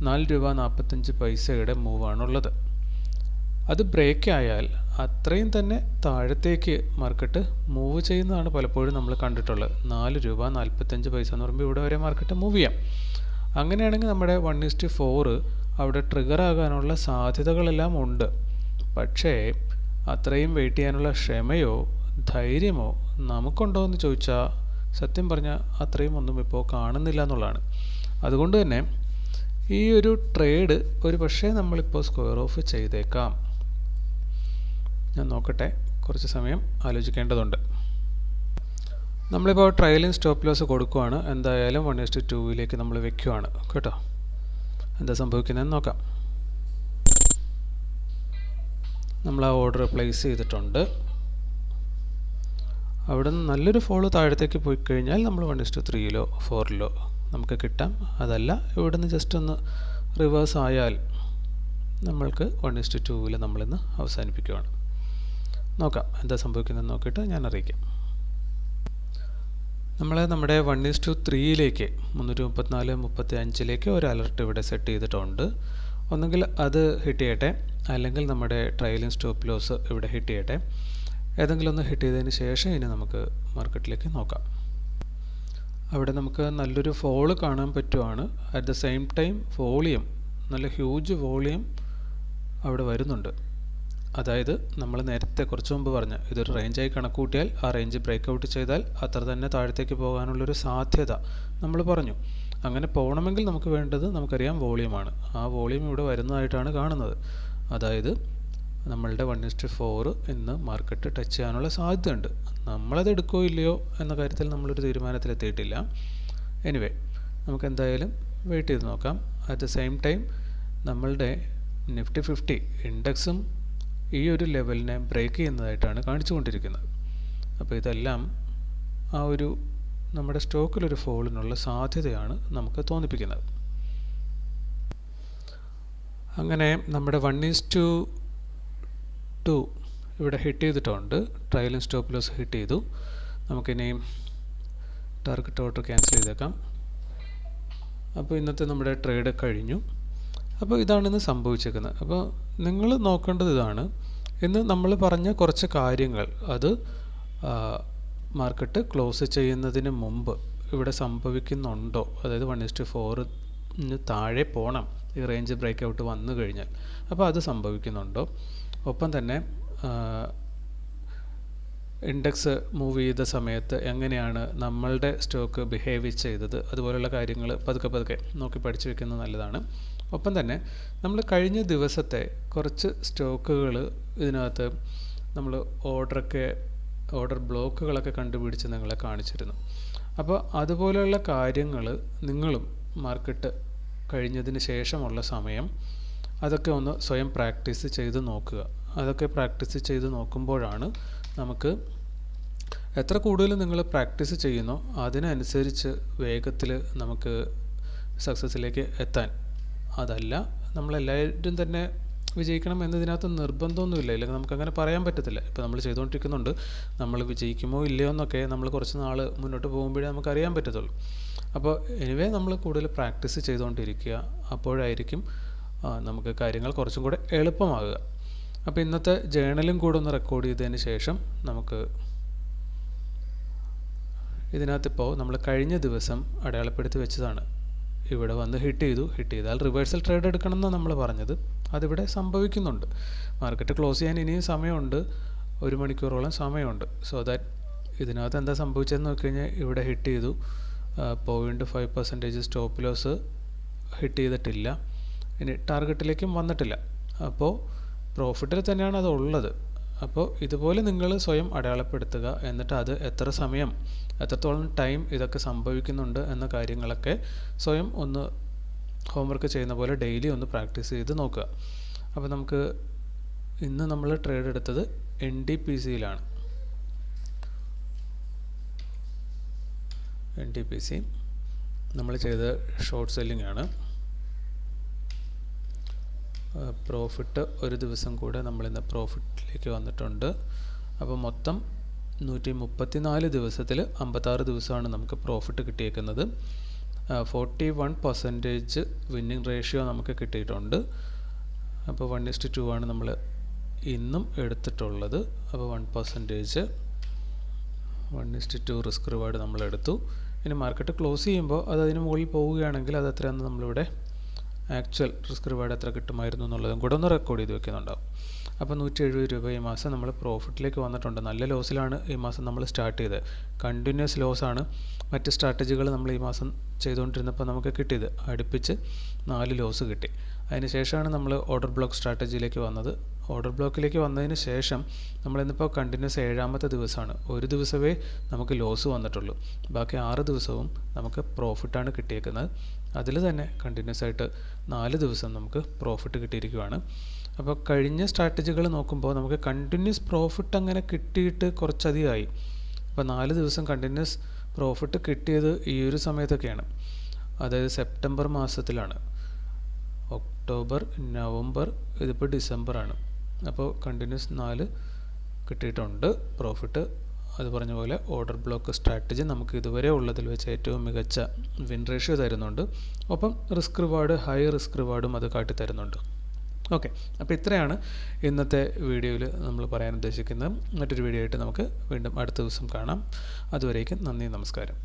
4.45 രൂപയുടെ മൂവാണുള്ളത്. അത് ബ്രേക്ക് ആയാൽ അത്രയും തന്നെ താഴത്തേക്ക് മാർക്കറ്റ് മൂവ് ചെയ്യുന്നതാണ് പലപ്പോഴും നമ്മൾ കണ്ടിട്ടുള്ളത്. 4.45 എന്ന് പറയുമ്പോൾ ഇവിടെ വരെ മാർക്കറ്റ് മൂവ് ചെയ്യാം. അങ്ങനെയാണെങ്കിൽ നമ്മുടെ 1:4 അവിടെ ട്രിഗർ ആകാനുള്ള സാധ്യതകളെല്ലാം ഉണ്ട്. പക്ഷേ അത്രയും വെയിറ്റ് ചെയ്യാനുള്ള ക്ഷമയോ ധൈര്യമോ നമുക്കുണ്ടോ എന്ന് ചോദിച്ചാൽ സത്യം പറഞ്ഞാൽ അത്രയും ഒന്നും ഇപ്പോൾ കാണുന്നില്ല എന്നുള്ളതാണ്. അതുകൊണ്ട് തന്നെ ഈ ഒരു ട്രേഡ് ഒരു പക്ഷേ നമ്മളിപ്പോൾ സ്ക്വയർ ഓഫ് ചെയ്തേക്കാം. ഞാൻ നോക്കട്ടെ, കുറച്ച് സമയം ആലോചിക്കേണ്ടതുണ്ട്. നമ്മളിപ്പോൾ ട്രയലിംഗ് സ്റ്റോപ്പ് ലോസ് കൊടുക്കുകയാണ്. എന്തായാലും 1:2 നമ്മൾ വെക്കുകയാണ് കേട്ടോ. എന്താ സംഭവിക്കുന്നതെന്ന് നോക്കാം. നമ്മൾ ആ ഓർഡർ പ്ലേസ് ചെയ്തിട്ടുണ്ട്. അവിടെ നിന്ന് നല്ലൊരു ഫോളോ താഴത്തേക്ക് പോയി കഴിഞ്ഞാൽ നമ്മൾ 1:3 4 നമുക്ക് കിട്ടാം. അതല്ല ഇവിടെ നിന്ന് ജസ്റ്റ് ഒന്ന് റിവേഴ്സ് ആയാൽ നമ്മൾക്ക് 1:2 നമ്മളിന്ന് അവസാനിപ്പിക്കുകയാണ്. നോക്കാം എന്താ സംഭവിക്കുന്നതെന്ന് നോക്കിയിട്ട് ഞാൻ അറിയിക്കാം. നമ്മുടെ 1:3 334-35 ഒരു അലർട്ട് ഇവിടെ സെറ്റ് ചെയ്തിട്ടുണ്ട്. ഒന്നുകിൽ അത് ഹിറ്റ് ചെയ്യട്ടെ, അല്ലെങ്കിൽ നമ്മുടെ ട്രയലിംഗ് സ്റ്റോപ്പ് ലോസ് ഇവിടെ ഹിറ്റ് ചെയ്യട്ടെ. ഏതെങ്കിലും ഒന്ന് ഹിറ്റ് ചെയ്തതിന് ശേഷം ഇനി നമുക്ക് മാർക്കറ്റിലേക്ക് നോക്കാം. അവിടെ നമുക്ക് നല്ലൊരു ഫോള് കാണാൻ പറ്റുവാണ്. At the same time volume, നല്ല ഹ്യൂജ് വോളിയം അവിടെ വരുന്നുണ്ട്. അതായത് നമ്മൾ നേരത്തെ കുറച്ച് മുമ്പ് പറഞ്ഞ ഇതൊരു റേഞ്ചായി കണക്കൂട്ടിയാൽ ആ റേഞ്ച് ബ്രേക്ക് ഔട്ട് ചെയ്താൽ അത്ര തന്നെ താഴത്തേക്ക് പോകാനുള്ളൊരു സാധ്യത നമ്മൾ പറഞ്ഞു. അങ്ങനെ പോകണമെങ്കിൽ നമുക്ക് വേണ്ടത് നമുക്കറിയാം വോളിയമാണ്. ആ വോളിയം ഇവിടെ വരുന്നതായിട്ടാണ് കാണുന്നത്. അതായത് നമ്മളുടെ 1:4 ഇന്ന് മാർക്കറ്റ് ടച്ച് ചെയ്യാനുള്ള സാധ്യതയുണ്ട്. നമ്മളത് എടുക്കോ ഇല്ലയോ എന്ന കാര്യത്തിൽ നമ്മളൊരു തീരുമാനത്തിലെത്തിയിട്ടില്ല. എനിവേ നമുക്ക് എന്തായാലും വെയിറ്റ് ചെയ്ത് നോക്കാം. അറ്റ് ദ സെയിം ടൈം നമ്മളുടെ നിഫ്റ്റി 50 ഇൻഡെക്സും ഈ ഒരു ലെവലിനെ ബ്രേക്ക് ചെയ്യുന്നതായിട്ടാണ് കാണിച്ചുകൊണ്ടിരിക്കുന്നത്. അപ്പോൾ ഇതെല്ലാം ആ ഒരു നമ്മുടെ സ്റ്റോക്കിലൊരു ഫോളിനുള്ള സാധ്യതയാണ് നമുക്ക് തോന്നിപ്പിക്കുന്നത്. അങ്ങനെ നമ്മുടെ 1:2 ഇവിടെ ഹിറ്റ് ചെയ്തിട്ടുണ്ട്. ട്രയലിംഗ് സ്റ്റോപ്പ് ലോസ് ഹിറ്റ് ചെയ്തു. നമുക്കിനി ടാർഗറ്റ് ഓർഡർ ക്യാൻസൽ ചെയ്തേക്കാം. അപ്പോൾ ഇന്നത്തെ നമ്മുടെ ട്രേഡ് കഴിഞ്ഞു. അപ്പോൾ ഇതാണ് ഇന്ന് സംഭവിച്ചേക്കുന്നത്. അപ്പോൾ നിങ്ങൾ നോക്കേണ്ടത് ഇതാണ്, ഇന്ന് നമ്മൾ പറഞ്ഞ കുറച്ച് കാര്യങ്ങൾ അത് മാർക്കറ്റ് ക്ലോസ് ചെയ്യുന്നതിന് മുമ്പ് ഇവിടെ സംഭവിക്കുന്നുണ്ടോ, അതായത് 1:4 താഴെ പോകണം ഈ റേഞ്ച് ബ്രേക്ക് ഔട്ട് വന്നു കഴിഞ്ഞാൽ, അപ്പോൾ അത് സംഭവിക്കുന്നുണ്ടോ, ഒപ്പം തന്നെ ഇൻഡെക്സ് മൂവ് ചെയ്ത സമയത്ത് എങ്ങനെയാണ് നമ്മളുടെ സ്റ്റോക്ക് ബിഹേവ് ചെയ്തത്, അതുപോലുള്ള കാര്യങ്ങൾ പതുക്കെ നോക്കി പഠിച്ചു വെക്കുന്നത് നല്ലതാണ്. ഒപ്പം തന്നെ നമ്മൾ കഴിഞ്ഞ ദിവസത്തെ കുറച്ച് സ്റ്റോക്കുകൾ ഇതിനകത്ത് നമ്മൾ ഓർഡർ ബ്ലോക്കുകളൊക്കെ കണ്ടുപിടിച്ച് നിങ്ങളെ കാണിച്ചിരുന്നു. അപ്പോൾ അതുപോലെയുള്ള കാര്യങ്ങൾ നിങ്ങളും മാർക്കറ്റ് കഴിഞ്ഞതിന് ശേഷമുള്ള സമയം അതൊക്കെ ഒന്ന് സ്വയം പ്രാക്ടീസ് ചെയ്ത് നോക്കുക. അതൊക്കെ പ്രാക്ടീസ് ചെയ്ത് നോക്കുമ്പോഴാണ് നമുക്ക് എത്ര കൂടുതൽ നിങ്ങൾ പ്രാക്ടീസ് ചെയ്യുന്നോ അതിനനുസരിച്ച് വേഗത്തിൽ നമുക്ക് സക്സസ്സിലേക്ക് എത്താൻ. അതല്ല നമ്മളെല്ലാവരും തന്നെ വിജയിക്കണം എന്നതിനകത്ത് നിർബന്ധമൊന്നുമില്ല, ഇല്ലെങ്കിൽ നമുക്കങ്ങനെ പറയാൻ പറ്റത്തില്ല. ഇപ്പോൾ നമ്മൾ ചെയ്തുകൊണ്ടിരിക്കുന്നുണ്ട്, നമ്മൾ വിജയിക്കുമോ ഇല്ലയോ എന്നൊക്കെ നമ്മൾ കുറച്ച് നാൾ മുന്നോട്ട് പോകുമ്പോഴേ നമുക്കറിയാൻ പറ്റത്തുള്ളൂ. അപ്പോൾ എനിവേ നമ്മൾ കൂടുതൽ പ്രാക്ടീസ് ചെയ്തുകൊണ്ടിരിക്കുക, അപ്പോഴായിരിക്കും നമുക്ക് കാര്യങ്ങൾ കുറച്ചും കൂടെ എളുപ്പമാകുക. അപ്പോൾ ഇന്നത്തെ ജേണലും കൂടെ ഒന്ന് റെക്കോർഡ് ചെയ്തതിന് ശേഷം നമുക്ക് ഇതിനകത്തിപ്പോൾ നമ്മൾ കഴിഞ്ഞ ദിവസം അടയാളപ്പെടുത്തി വെച്ചതാണ്. ഇവിടെ വന്ന് ഹിറ്റ് ചെയ്താൽ റിവേഴ്സൽ ട്രേഡ് എടുക്കണം എന്നാണ് നമ്മൾ പറഞ്ഞത്. അതിവിടെ സംഭവിക്കുന്നുണ്ട്. മാർക്കറ്റ് ക്ലോസ് ചെയ്യാൻ ഇനിയും സമയമുണ്ട്, 1 മണിക്കൂറോളം സമയമുണ്ട്. സോ ദാറ്റ് ഇതിനകത്ത് എന്താ സംഭവിച്ചതെന്ന് നോക്കി കഴിഞ്ഞാൽ ഇവിടെ ഹിറ്റ് ചെയ്തു, 0.5% സ്റ്റോപ്പ് ലോസ് ഹിറ്റ് ചെയ്തിട്ടില്ല, ഇനി ടാർഗറ്റിലേക്കും വന്നിട്ടില്ല. അപ്പോൾ പ്രോഫിറ്റിൽ തന്നെയാണ് അത് ഉള്ളത്. അപ്പോൾ ഇതുപോലെ നിങ്ങൾ സ്വയം അടയാളപ്പെടുത്തുക, എന്നിട്ട് അത് എത്ര സമയം, എത്രത്തോളം ടൈം ഇതൊക്കെ സംഭവിക്കുന്നുണ്ട് എന്ന കാര്യങ്ങളൊക്കെ സ്വയം ഒന്ന് ഹോംവർക്ക് ചെയ്യുന്ന പോലെ ഡെയിലി ഒന്ന് പ്രാക്ടീസ് ചെയ്ത് നോക്കുക. അപ്പോൾ നമുക്ക് ഇന്ന് നമ്മൾ ട്രേഡ് എടുത്തത് NDPCയിലാണ്. NDPC നമ്മൾ ചെയ്ത ഷോർട്ട് സെല്ലിംഗ് ആണ്. പ്രോഫിറ്റ് ഒരു ദിവസം കൂടെ നമ്മളിന്ന് പ്രോഫിറ്റിലേക്ക് വന്നിട്ടുണ്ട്. അപ്പോൾ മൊത്തം 134 ദിവസത്തിൽ 56 ദിവസമാണ് നമുക്ക് പ്രോഫിറ്റ് കിട്ടിയേക്കുന്നത്. 41% വിന്നിങ് റേഷ്യോ നമുക്ക് കിട്ടിയിട്ടുണ്ട്. അപ്പോൾ 1:2 ആണ് നമ്മൾ ഇന്നും എടുത്തിട്ടുള്ളത്. അപ്പോൾ 1%, 1:2 റിസ്ക് റിവാർഡ് നമ്മൾ എടുത്തു. ഇനി മാർക്കറ്റ് ക്ലോസ് ചെയ്യുമ്പോൾ അത് അതിന് മുകളിൽ പോവുകയാണെങ്കിൽ അത് എത്രയാണെന്ന് നമ്മളിവിടെ ആക്ച്വൽ റിസ്ക് റിവാർഡ് എത്ര കിട്ടുമായിരുന്നു എന്നുള്ളതും കൂടെ ഒന്ന് റെക്കോർഡ് ചെയ്ത് വെക്കുന്നുണ്ടാവും. അപ്പോൾ 170 രൂപ ഈ മാസം നമ്മൾ പ്രോഫിറ്റിലേക്ക് വന്നിട്ടുണ്ട്. നല്ല ലോസിലാണ് ഈ മാസം നമ്മൾ സ്റ്റാർട്ട് ചെയ്തത്, കണ്ടിന്യൂസ് ലോസാണ്. മറ്റ് സ്ട്രാറ്റജികൾ നമ്മൾ ഈ മാസം ചെയ്തുകൊണ്ടിരുന്നപ്പോൾ നമുക്ക് കിട്ടിയത് അടുപ്പിച്ച് 4 ലോസ് കിട്ടി. അതിന് ശേഷമാണ് നമ്മൾ ഓർഡർ ബ്ലോക്ക് സ്ട്രാറ്റജിയിലേക്ക് വന്നത്. ഓർഡർ ബ്ലോക്കിലേക്ക് വന്നതിന് ശേഷം നമ്മളിന്നിപ്പോൾ കണ്ടിന്യൂസ് 7ാമത്തെ ദിവസമാണ്. ഒരു ദിവസമേ നമുക്ക് ലോസ് വന്നിട്ടുള്ളൂ, ബാക്കി 6 ദിവസവും നമുക്ക് പ്രോഫിറ്റാണ് കിട്ടിയേക്കുന്നത്. അതിൽ തന്നെ കണ്ടിന്യൂസ് ആയിട്ട് 4 ദിവസം നമുക്ക് പ്രോഫിറ്റ് കിട്ടിയിരിക്കുകയാണ്. അപ്പോൾ കഴിഞ്ഞ സ്ട്രാറ്റജികൾ നോക്കുമ്പോൾ നമുക്ക് കണ്ടിന്യൂസ് പ്രോഫിറ്റ് അങ്ങനെ കിട്ടിയിട്ട് കുറച്ചധികമായി. അപ്പോൾ 4 ദിവസം കണ്ടിന്യൂസ് പ്രോഫിറ്റ് കിട്ടിയത് ഈ ഒരു സമയത്തൊക്കെയാണ്, അതായത് സെപ്റ്റംബർ മാസത്തിലാണ്. ഒക്ടോബർ, നവംബർ, ഇതിപ്പോൾ ഡിസംബറാണ്. അപ്പോൾ കണ്ടിന്യൂസ് 4 കിട്ടിയിട്ടുണ്ട് പ്രോഫിറ്റ്. അത് പറഞ്ഞ പോലെ ഓർഡർ ബ്ലോക്ക് സ്ട്രാറ്റജി നമുക്ക് ഇതുവരെ ഉള്ളതിൽ വെച്ച് ഏറ്റവും മികച്ച വിൻ റേഷ്യോ തരുന്നുണ്ട്. ഒപ്പം റിസ്ക് റിവാർഡ്, ഹൈ റിസ്ക് റിവാർഡും അത് കാട്ടി തരുന്നുണ്ട്. ഓക്കെ, അപ്പോൾ ഇത്രയാണ് ഇന്നത്തെ വീഡിയോയിൽ നമ്മൾ പറയാൻ ഉദ്ദേശിക്കുന്നത്. മറ്റൊരു വീഡിയോ ആയിട്ട് നമുക്ക് വീണ്ടും അടുത്ത ദിവസം കാണാം. അതുവരേക്കും നന്ദി, നമസ്കാരം.